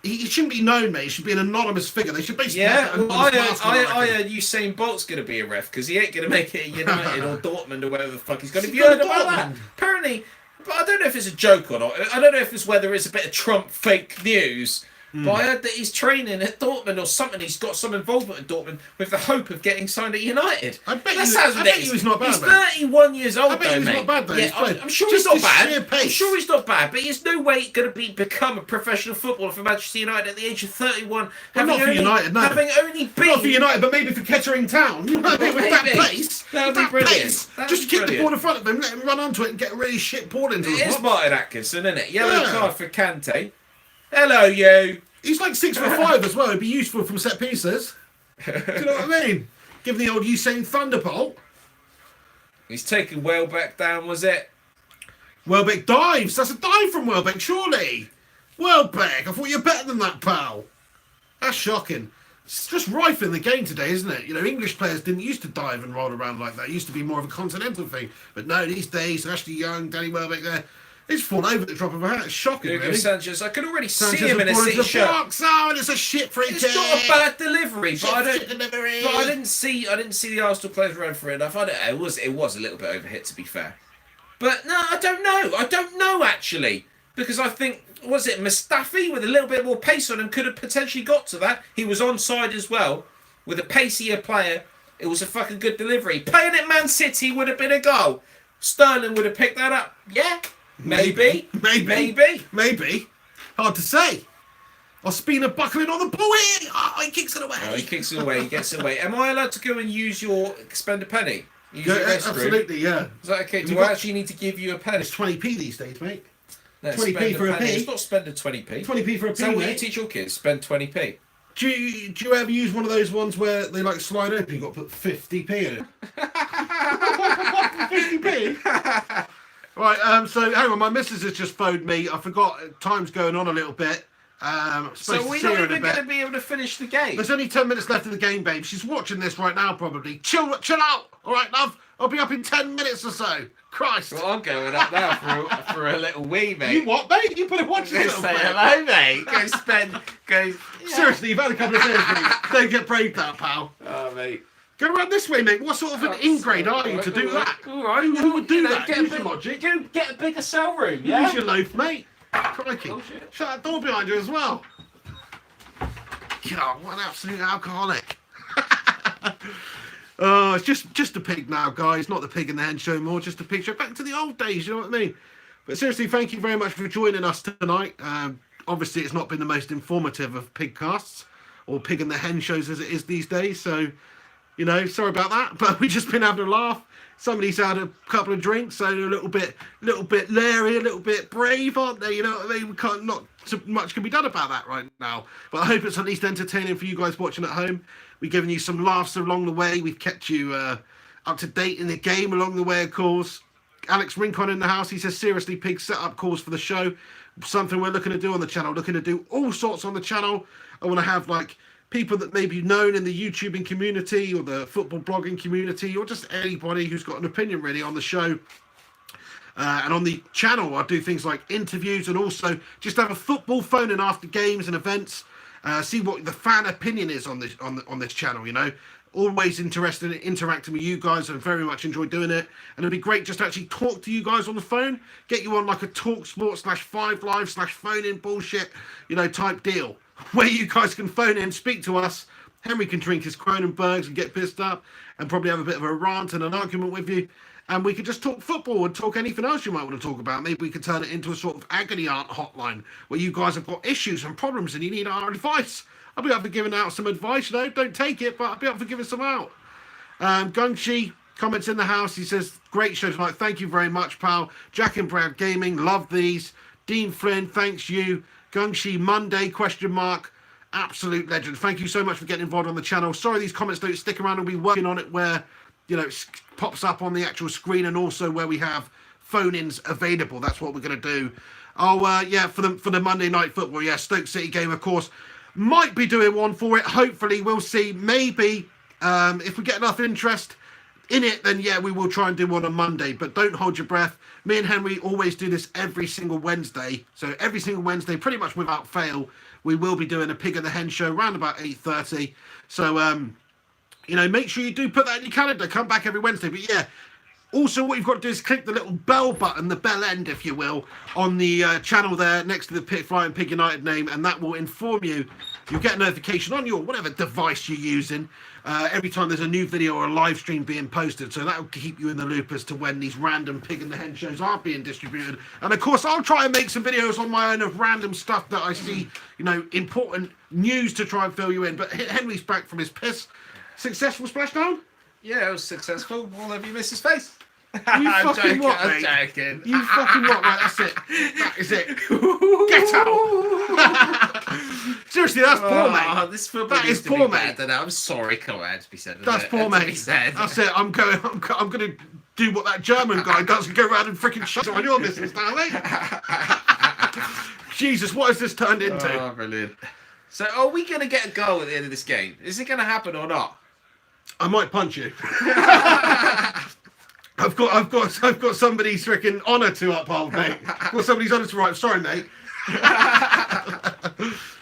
He shouldn't be known, mate. He should be an anonymous figure. They should basically. Yeah, well, I I heard Usain Bolt's going to be a ref because he ain't going to make it at United or Dortmund or wherever the fuck he's going to. Have you heard about that? Apparently, but I don't know if it's a joke or not. I don't know if it's whether it's a bit of Trump fake news. But I heard that he's training at Dortmund or something. He's got some involvement at Dortmund with the hope of getting signed at United. I bet That you he's not bad. He's 31 years old, I bet though, he's mate. not bad, though. Yeah, He's I'm sure just he's not his sheer bad. pace. I'm sure he's not bad, but he's no way going to become a professional footballer for Manchester United at the age of 31. Well, not for United, no. Having only been... Not for United, but maybe for Kettering Town. You know, with that Maybe. pace. That would with be brilliant. pace, That would just be keep the brilliant. ball in front of him, let him run onto it and get a really shit ball into It the is box. Martin Atkinson, isn't it? Yellow Yeah. card for Kante. Hello, you. He's like 6'5" as well. He'd be useful from set pieces. Do you know what I mean? Give the old Usain Thunderbolt. He's taken Welbeck down, was it? Welbeck dives. That's a dive from Welbeck, surely. Welbeck, I thought you were better than that, pal. That's shocking. It's just rife in the game today, isn't it? You know, English players didn't used to dive and roll around like that. It used to be more of a continental thing. But no, these days, Ashley Young, Danny Welbeck there, he's fallen over at the drop of a hat. It's shocking, Hugo really. Sanchez. I could already Sanchez see him in a has fallen City into the shirt. box. Oh, and it's a shit free It's kick. not a bad delivery, but I Shit don't. delivery. But I didn't see the Arsenal players run for it enough. It was a little bit overhit, to be fair. But no, I don't know. I don't know actually, because I think was it Mustafi with a little bit more pace on him could have potentially got to that. He was onside as well with a pacier player. It was a fucking good delivery. Playing at Man City would have been a goal. Sterling would have picked that up. Yeah, maybe. Hard to say. Ospina buckling on the ball here. Oh, he kicks it away. Oh, he kicks it away. He gets it away. Am I allowed to go and use your spend a penny? Use your Yeah, restroom? absolutely, yeah. Is that okay? Do You've I got- actually need to give you a penny? It's 20p these days, mate. No, 20p spend for a penny. P. It's not spend a 20p. 20p for a Is that P, what you mate. teach your kids? Spend 20p. Do you ever use one of those ones where they like slide open? You've got to put 50p in it. 50p? Right, so hang on, my missus has just phoned me. I forgot, time's going on a little bit. Supposed So to we're see not her in a even going to bit. be able to finish the game. There's only 10 minutes left of the game, babe. She's watching this right now, probably. Chill out, all right, love? I'll be up in 10 minutes or so. Christ. Well, I'm going up now for a little wee, mate. You what, mate? You better watch Go this. say hello, mate. Go. Yeah. Seriously, you've had a couple of days, mate. Don't get braved out, pal. Oh, mate. Go around this way, mate. What sort of an ingrate are you to do that? All right. Who would do that? Get Use a your logic. get a bigger cell room, Use yeah? your loaf, mate. Crikey. Oh, shit. Shut that door behind you as well. God, what an absolute alcoholic. Oh, it's just a pig now, guys. Not the pig in the hen show anymore. Just a pig show. Back to the old days, you know what I mean? But seriously, thank you very much for joining us tonight. Obviously, it's not been the most informative of pigcasts or pig in the hen shows as it is these days. So, you know, sorry about that. But we've just been having a laugh. Somebody's had a couple of drinks, so they're a little bit leery, a little bit brave, aren't they? You know what I mean? Not so much can be done about that right now. But I hope it's at least entertaining for you guys watching at home. We've given you some laughs along the way. We've kept you up to date in the game along the way, of course. Alex Rincon in the house. He says, seriously, Pig, set up calls for the show. Something we're looking to do on the channel. Looking to do all sorts on the channel. I want to have, like, people that may be known in the YouTubing community or the football blogging community or just anybody who's got an opinion, really, on the show. And on the channel, I do things like interviews and also just have a football phone in after games and events. See what the fan opinion is on this channel, you know. Always interested in interacting with you guys and very much enjoy doing it. And it'd be great just to actually talk to you guys on the phone, get you on like a TalkSport /5Live/phone-in bullshit, you know, type deal, where you guys can phone in, speak to us. Henry can drink his Kronenbergs and get pissed up and probably have a bit of a rant and an argument with you. And we could just talk football and talk anything else you might want to talk about. Maybe we could turn it into a sort of agony aunt hotline where you guys have got issues and problems and you need our advice. I'll be up for giving out some advice, you know. Don't take it, but I'll be up for giving some out. Gungshi comments in the house. He says, great show tonight. Thank you very much, pal. Jack and Brad Gaming, love these. Dean Flynn, thanks you. Gungshi Monday, ? Absolute legend. Thank you so much for getting involved on the channel. Sorry these comments don't stick around. We'll be working on it where, you know, it pops up on the actual screen and also where we have phone-ins available. That's what we're going to do. Oh, yeah, for the Monday Night Football. Yeah, Stoke City game, of course. Might be doing one for it. Hopefully, we'll see. Maybe if we get enough interest in it, then yeah, we will try and do one on Monday. But don't hold your breath. Me and Henry always do this every single Wednesday. So every single Wednesday, pretty much without fail, we will be doing a Pig and the Hen show around about 8:30. So, you know, make sure you do put that in your calendar. Come back every Wednesday. But yeah, also what you've got to do is click the little bell button, the bell end, if you will, on the channel there next to the Flying Pig United name, and that will inform you. You'll get a notification on your whatever device you're using every time there's a new video or a live stream being posted. So that will keep you in the loop as to when these random Pig and the Hen shows are being distributed. And of course, I'll try and make some videos on my own of random stuff that I see, you know, important news to try and fill you in. But Henry's back from his piss. Successful splashdown? Yeah, it was successful. All of you missed his face. You I'm fucking joking, what, I'm mate? joking. You fucking what, right? That's it. That is it. Get out. Seriously, that's poor, mate. This football That needs is to poor, be mate. better now. I'm sorry, come on, to be said. That's poor, To be mate. said. That's it. I'm going to do what that German guy does and go around and freaking shut on your business now, mate. Jesus, what has this turned into? Oh, brilliant. So, are we going to get a goal at the end of this game? Is it going to happen or not? I might punch you. I've got somebody's freaking honour to uphold, mate. I've got somebody's honour to write. Sorry, mate.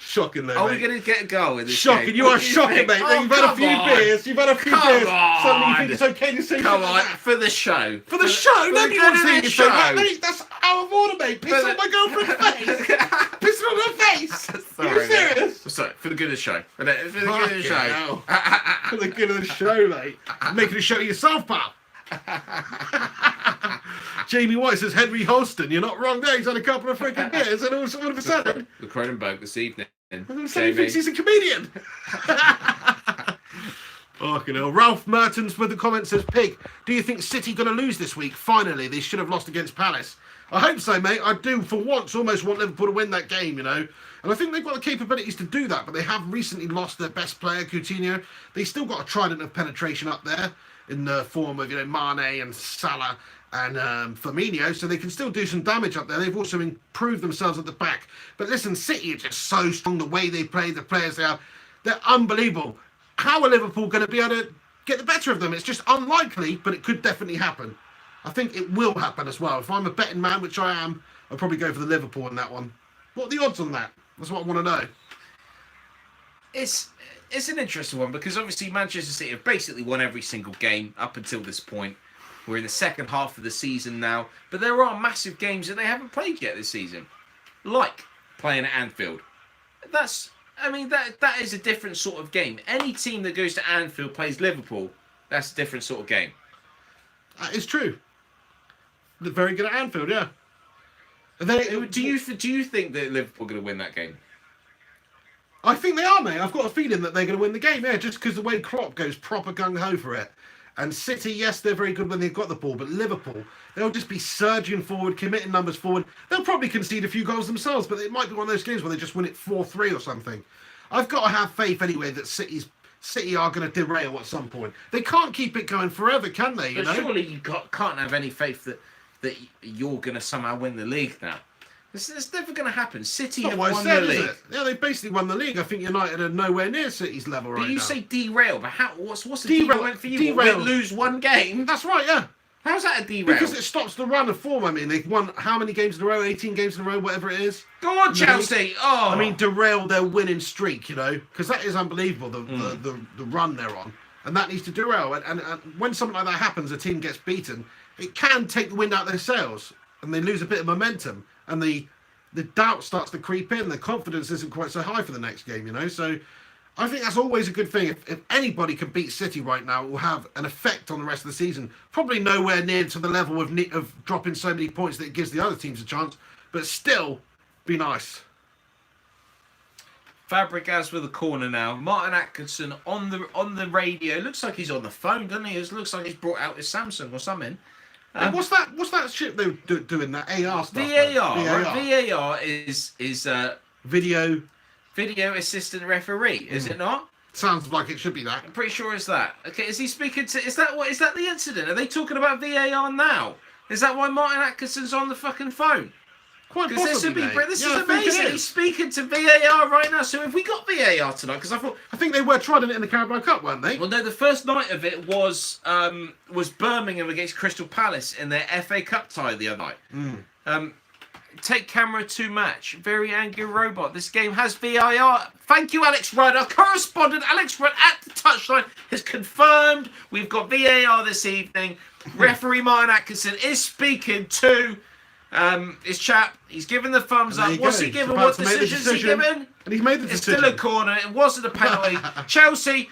Shocking, though, Are mate. we going to get a goal in this Shocking, game? you What are do you shocking, think? mate. Oh, You've had a come few on. beers. You've had a few Come beers. on. Suddenly you think it's okay to say Come something on, like that. for the show. For the show, nobody wants to hear you say that, show. mate. That's out of order, mate. Piss on my girlfriend's face. Pissing on her face. Are you Sorry, mate. serious? Sorry, for the good of the show. For the good of the show. Fucking hell. For the good of the show, mate. Making a show of yourself, pal. Jamie White says Henry Holston. You're not wrong there. He's had a couple of freaking beers, and all of a sudden, The Cronenberg this evening. he thinks he's a comedian. Fucking hell. Ralph Mertens with the comment says, Pig, do you think City going to lose this week? Finally, they should have lost against Palace. I hope so, mate. I do, for once, almost want Liverpool to win that game, you know. And I think they've got the capabilities to do that, but they have recently lost their best player, Coutinho. They still got a trident of penetration up there in the form of, you know, Mane and Salah and Firmino, so they can still do some damage up there. They've also improved themselves at the back. But listen, City are just so strong, the way they play, the players they have. They're unbelievable. How are Liverpool going to be able to get the better of them? It's just unlikely, but it could definitely happen. I think it will happen as well. If I'm a betting man, which I am, I'll probably go for the Liverpool in that one. What are the odds on that? That's what I want to know. It's an interesting one because obviously Manchester City have basically won every single game up until this point. We're in the second half of the season now, but there are massive games that they haven't played yet this season, like playing at Anfield. That is a different sort of game. Any team that goes to Anfield plays Liverpool, that's a different sort of game. That is true. They're very good at Anfield, yeah. And then, Do you think that Liverpool are going to win that game? I think they are, mate. I've got a feeling that they're going to win the game, yeah, just because the way Klopp goes proper gung-ho for it. And City, yes, they're very good when they've got the ball, but Liverpool, they'll just be surging forward, committing numbers forward. They'll probably concede a few goals themselves, but it might be one of those games where they just win it 4-3 or something. I've got to have faith anyway that City are going to derail at some point. They can't keep it going forever, can they? But surely you can't have any faith that you're going to somehow win the league now. It's never going to happen. City have won the league. Yeah, they basically won the league. I think United are nowhere near City's level right now. But you say derail, but what's the Derail- derail for you? derail. We lose one game. That's right, yeah. How's that a derail? Because it stops the run of form. I mean, they've won how many games in a row? 18 games in a row, whatever it is. Go on, Chelsea. Oh, I mean, derail their winning streak, you know, because that is unbelievable, the run they're on. And that needs to derail. And when something like that happens, a team gets beaten, it can take the wind out of their sails. And they lose a bit of momentum. And the doubt starts to creep in. The confidence isn't quite so high for the next game, you know. So I think that's always a good thing. If anybody can beat City right now, it will have an effect on the rest of the season. Probably nowhere near to the level of dropping so many points that it gives the other teams a chance. But still, be nice. Fabregas with a corner now. Martin Atkinson on the radio. Looks like he's on the phone, doesn't he? It looks like he's brought out his Samsung or something. What's that shit they're doing, that AR stuff? VAR. Right? VAR is video video assistant referee, is it not? Sounds like it should be that. I'm pretty sure it's that. Okay, is he speaking to? Is that the incident? Are they talking about VAR now? Is that why Martin Atkinson's on the fucking phone? Quite Because possibly, this mate. is I think it amazing. is. He's speaking to VAR right now. So have we got VAR tonight? Because I thought, I think they were trying it in the Carabao Cup, weren't they? well, no, the first night of it was Birmingham against Crystal Palace in their FA Cup tie the other night. Take camera to match. Very angry robot. This game has VAR. Thank you, Alex Rudd. Our correspondent, Alex Rudd, at the touchline has confirmed we've got VAR this evening. Referee Martin Atkinson is speaking to his chap. He's given the thumbs There up. you What's go. he given? He's about What to make the decision's he decision. given? And he's made the It's decision. still a corner. It wasn't a penalty. Chelsea.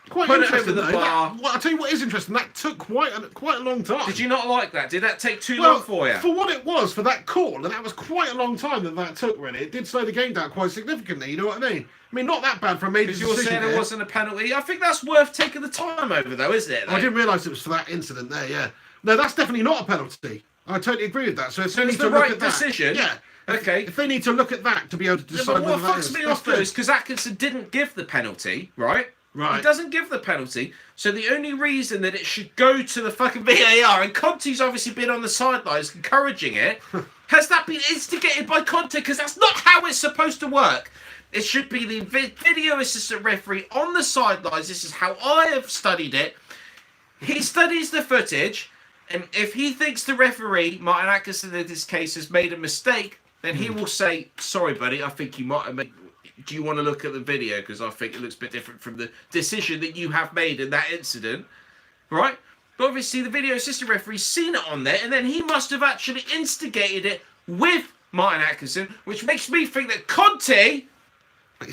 Quite Put it interesting, over the though. bar. I'll tell you what is interesting. That took quite a long time. Did you not like that? Did that take too Well, long for you? for what it was, for that call, and that was quite a long time that took, really. It did slow the game down quite significantly, you know what I mean? I mean, not that bad for a major Because decision. you're saying there. it wasn't a penalty. I think that's worth taking the time over, though, isn't it? I didn't realise it was for that incident there, yeah. No, that's definitely not a penalty. I totally agree with that. So if they it's need the to look right at that, decision. yeah. Okay. If they need to look at that to be able to Yeah, decide but what whether that fucks is, me that's off though good. is because Atkinson didn't give the penalty, right? Right. He doesn't give the penalty, so the only reason that it should go to the fucking VAR, and Conte's obviously been on the sidelines encouraging it, has that been instigated by Conte? Because that's not how it's supposed to work. It should be the video assistant referee on the sidelines. This is how I have studied it. He studies the footage, and if he thinks the referee, Martin Atkinson in this case, has made a mistake, then he will say, sorry, buddy, I think you might have made... Do you want to look at the video? Because I think it looks a bit different from the decision that you have made in that incident. Right? But obviously the video assistant referee's seen it on there, and then he must have actually instigated it with Martin Atkinson, which makes me think that Conte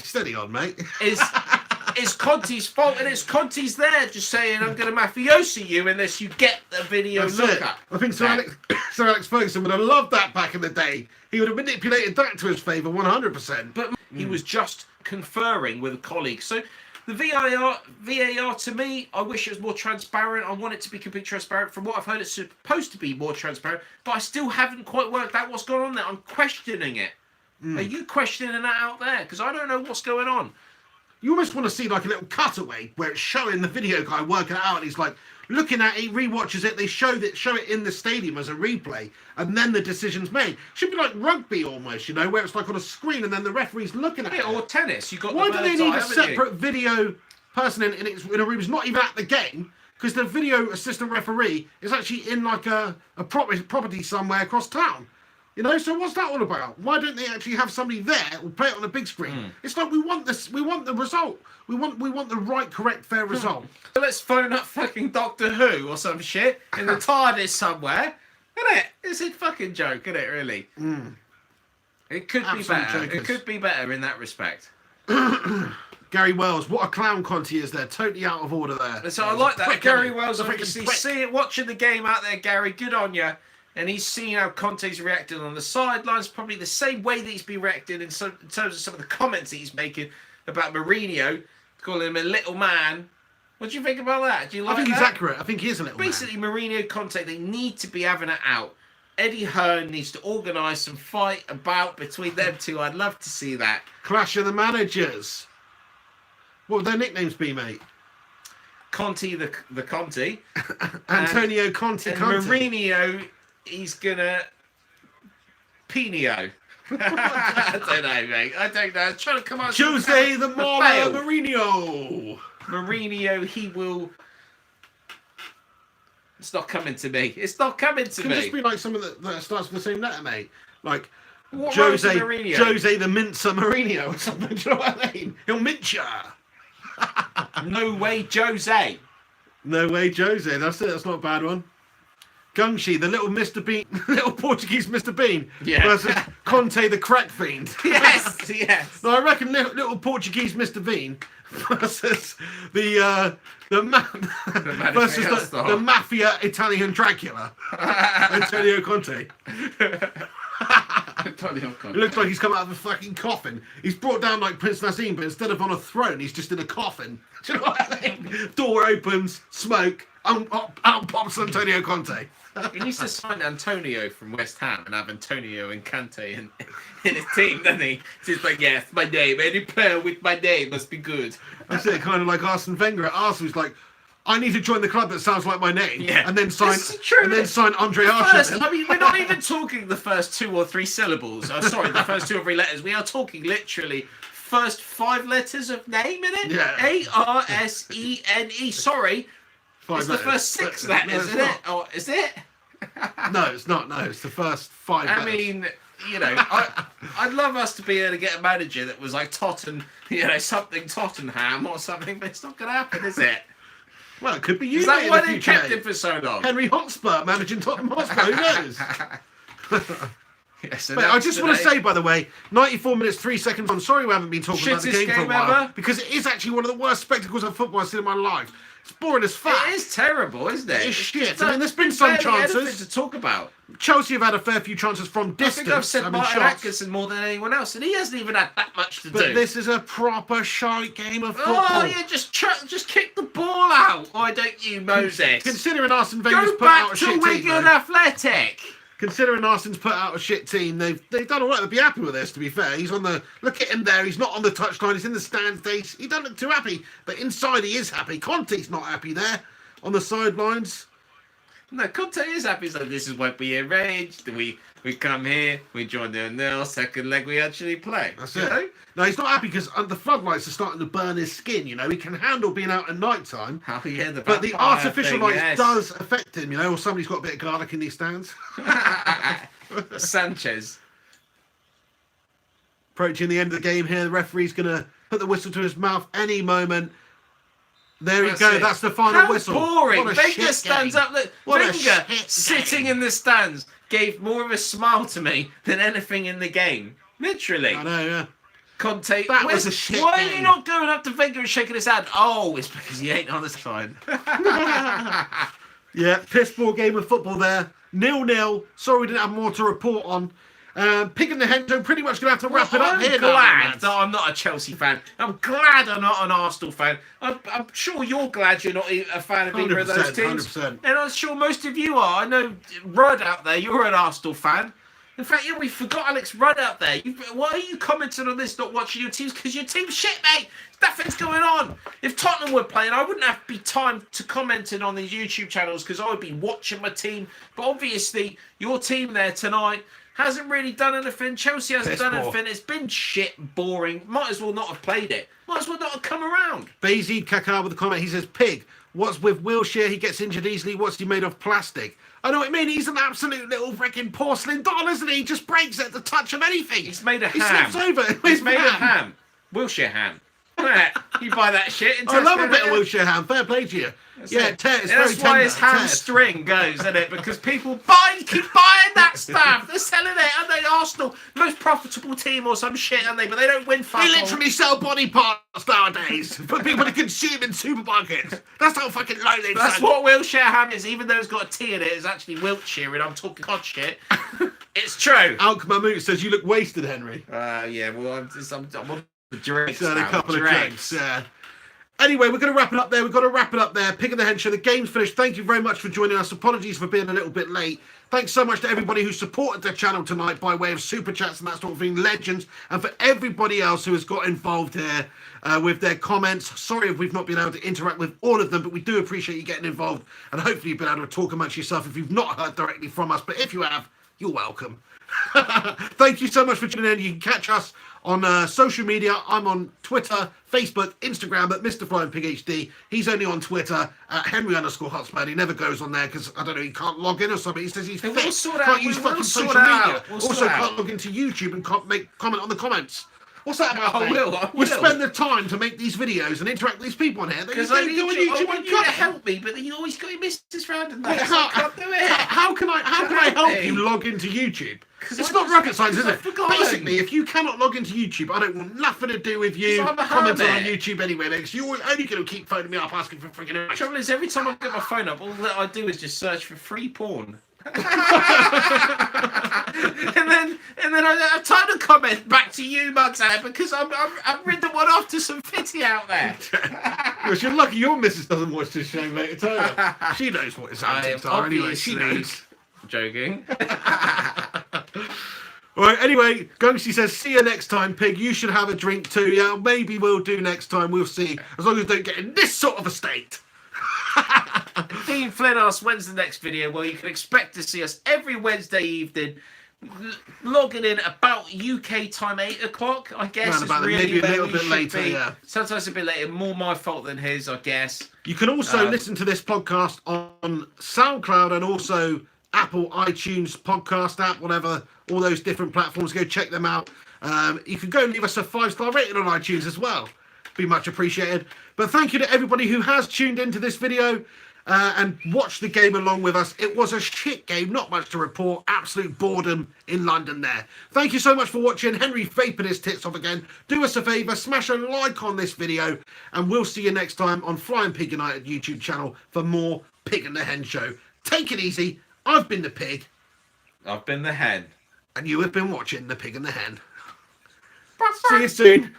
Steady on, mate. is Conte's fault, and it's Conte's there just saying, I'm going to mafiosi you unless you get the video That's look it. up. I think Sir Alex Ferguson would have loved that back in the day. He would have manipulated that to his favour 100%. But he was just conferring with a colleague. So the VAR to me, I wish it was more transparent. I want it to be completely transparent. From what I've heard, it's supposed to be more transparent, but I still haven't quite worked out what's going on there. I'm questioning it. Are you questioning that out there? Because I don't know what's going on. You almost want to see like a little cutaway where it's showing the video guy working it out, and he's like looking at it, he rewatches it, they show it in the stadium as a replay, and then the decision's made. Should be like rugby almost, you know, where it's like on a screen and then the referee's looking at it. Or tennis. You got. Why the do they bird's need eye, a haven't separate video person in a room who's not even at the game? Because the video assistant referee is actually in like a property somewhere across town. You know, so what's that all about? Why don't they actually have somebody there or play it on a big screen? It's like we want this, we want the result. We want the right, correct, fair result. So let's phone up fucking Doctor Who or some shit in the TARDIS somewhere. Isn't it? It's a fucking joke, isn't it, really? It could be Absolute better. jokers. It could be better in that respect. Gary Wells, what a clown Conte is there. Totally out of order there. And so I He's like a that. prick, Gary isn't he? Wells He's a freaking obviously prick. watching the game out there, Gary. Good on you. And he's seen how Conte's reacting on the sidelines, probably the same way that he's been reacting in terms of some of the comments that he's making about Mourinho, calling him a little man. What do you think about that? Do you like I think that? he's accurate. I think he is a little man. Basically, Mourinho, Conte, they need to be having it out. Eddie Hearn needs to organise some fight about between them two. I'd love to see that. Clash of the managers. What would their nicknames be, mate? Conte the Conte. Antonio Conte. And Conte. Mourinho, he's gonna Pinio. I don't know, mate. I don't know. I'm trying to come up with Jose the Mauler failed. Mourinho. Mourinho, he will. It's not coming to me. It's not coming to Can me. just be like someone that starts with the same letter, mate. Like What rhymes Jose with Mourinho? Jose the Mincer Mourinho or something. Do you know what I mean? He'll mince ya. No way, Jose. No way, Jose. That's it. That's not a bad one. Gungshi, the little Mr. Bean, little Portuguese Mr. Bean, Yeah. versus Conte, the crack fiend. Yes, yes. No, I reckon little Portuguese Mr. Bean versus the versus Manifesto. the mafia Italian Dracula, Antonio Conte. It looks like he's come out of a fucking coffin. He's brought down like Prince Nassim, but instead of on a throne, he's just in a coffin. Do you know what I mean? Door opens, smoke, out pops Antonio Conte. He used to sign Antonio from West Ham and have Antonio and Kante in his team, doesn't he? So he's like, yes, my name. Any player with my name must be good. That's it, kind of like Arsene Wenger at Arsenal. He's like, I need to join the club that sounds like my name, and then sign Andre Arsham. I mean, we're not even talking the first 2 or 3 syllables. Sorry, the first 2 or 3 letters. We are talking literally first 5 letters of name in it. Yeah. Arsene. Sorry, it's the first 6 letters, isn't it? Or is it? No, it's not. No, it's the first 5 letters. I mean, you know, I'd love us to be able to get a manager that was like something Tottenham or something, but it's not going to happen, is it? Well, it could be you. Is that why they kept him for so long? Henry Hotspur managing Tottenham Hotspur. Who knows? Yes, But I just want to say, by the way, 94 minutes 3 seconds. I'm sorry we haven't been talking about the game for a while because it is actually one of the worst spectacles of football I've seen in my life. It's boring as fuck. It is terrible, isn't it? It's shit. I mean, there's been some chances to talk about. Chelsea have had a fair few chances from distance. I think I've said Martin Atkinson more than anyone else, and he hasn't even had that much to do. But this is a proper shite game of football. Oh yeah, just kick the ball out. Why don't you, Moses? Considering Arsene Wenger's put out a shit team. Go back to Wigan Athletic. Considering Arsene's put out a shit team, they've done all right. They'll be happy with this, to be fair. He's on the... Look at him there. He's not on the touchline. He's in the stands. He doesn't look too happy. But inside, he is happy. Conte's not happy there on the sidelines. No, Conte is happy. So this is what we arranged. We come here. We join the 0-0. Second leg, we actually play. That's it. Know? No, he's not happy because the floodlights are starting to burn his skin. You know, he can handle being out at night time. Oh, yeah, but the artificial light does affect him. You know, or somebody's got a bit of garlic in these stands. Sanchez. Approaching the end of the game here. The referee's going to put the whistle to his mouth any moment. There we go. That's the final whistle. Boring. Wenger stands up. Look, Wenger sitting in the stands gave more of a smile to me than anything in the game. Literally. I know, yeah. Conte, that was a shit why game. Are you not going up to Wenger and shaking his hand? Oh, it's because he ain't on the side. Yeah, piss poor game of football there. 0-0. Sorry we didn't have more to report on. Pig and the Hen show pretty much going to have to wrap it up here. I'm glad that I'm not a Chelsea fan. I'm glad I'm not an Arsenal fan. I'm sure you're glad you're not a fan of either of those teams. 100%. And I'm sure most of you are. I know Rudd out there, you're an Arsenal fan. In fact, yeah, we forgot Alex Rudd out there. Why are you commenting on this, not watching your teams? Because your team's shit, mate. Nothing's going on. If Tottenham were playing, I wouldn't have be time to commenting on these YouTube channels because I would be watching my team. But obviously, your team there tonight hasn't really done anything. Chelsea hasn't done anything. It's been shit, boring. Might as well not have played it. Might as well not have come around. Bayzid Kakar with a comment. He says, Pig, what's with Wilshere? He gets injured easily. What's he made of plastic? I know what I mean. He's an absolute little freaking porcelain doll, isn't he? He just breaks at the touch of anything. He's made of ham. He slips over. He's made of ham. Wilshere ham. You buy that shit. I love a bit of Wilshere ham. Fair play to you. It's that's why his hamstring goes, isn't it? Because people keep buying that stuff. They're selling it, aren't they? Arsenal, most profitable team or some shit, aren't they? But they don't win. They literally sell body parts nowadays for people to consume in supermarkets. That's how fucking low they. That's what Wilshere ham is. Even though it's got a T in it, it's actually Wiltshire, and I'm talking cod shit. It's true. Alk Mahmood says you look wasted, Henry. Yeah. Well, I'm on the drinks. A couple of drinks. Yeah. Anyway, we're going to wrap it up there. We've got to wrap it up there. Pig and the Hen show. The game's finished. Thank you very much for joining us. Apologies for being a little bit late. Thanks so much to everybody who supported the channel tonight by way of super chats and that sort of thing. Legends. And for everybody else who has got involved here with their comments. Sorry if we've not been able to interact with all of them, but we do appreciate you getting involved. And hopefully you've been able to talk amongst yourself if you've not heard directly from us. But if you have, you're welcome. Thank you so much for tuning in. You can catch us on social media. I'm on Twitter, Facebook, Instagram at Mr. Flying Pig HD. He's only on Twitter at Henry_Hotspur. He never goes on there because I don't know, he can't log in or something. He says he's fit. Can't use fucking social media. Also can't log into YouTube and can't comment on the comments. What's that about? I will. We spend the time to make these videos and interact with these people on here. Because I want you to help me, but then you always got your missus round and that. I can't do it. How can I help you log into YouTube? It's not rocket science, is it? Basically, if you cannot log into YouTube, I don't want nothing to do with you commenting on YouTube anyway, because you're only going to keep phoning me up asking for freaking. The trouble is, every time I get my phone up, all that I do is just search for free porn. and then I typed a comment back to you, Mugshead, because I've ridden one off to some fitty out there. Because you're lucky your missus doesn't watch this show, mate. She knows what his antics are anyway. She knows. Joking. All right, anyway, Gunksy says, see you next time, Pig. You should have a drink too. Yeah, maybe we'll do next time. We'll see. As long as we don't get in this sort of a state. Dean Flynn asks, when's the next video? Well, you can expect to see us every Wednesday evening, logging in about UK time 8 o'clock, I guess. Round about really maybe a little bit later, yeah. Sometimes a bit later, more my fault than his, I guess. You can also listen to this podcast on SoundCloud and also Apple iTunes podcast app, whatever, all those different platforms. Go check them out. You can go and leave us a 5-star rating on iTunes as well. Be much appreciated. But thank you to everybody who has tuned into this video and watched the game along with us. It was a shit game, not much to report. Absolute boredom in London there. Thank you so much for watching. Henry vaping his tits off again. Do us a favour, smash a like on this video, and we'll see you next time on Flying Pig United YouTube channel for more Pig and the Hen Show. Take it easy. I've been the Pig. I've been the Hen. And you have been watching the Pig and the Hen. See you soon.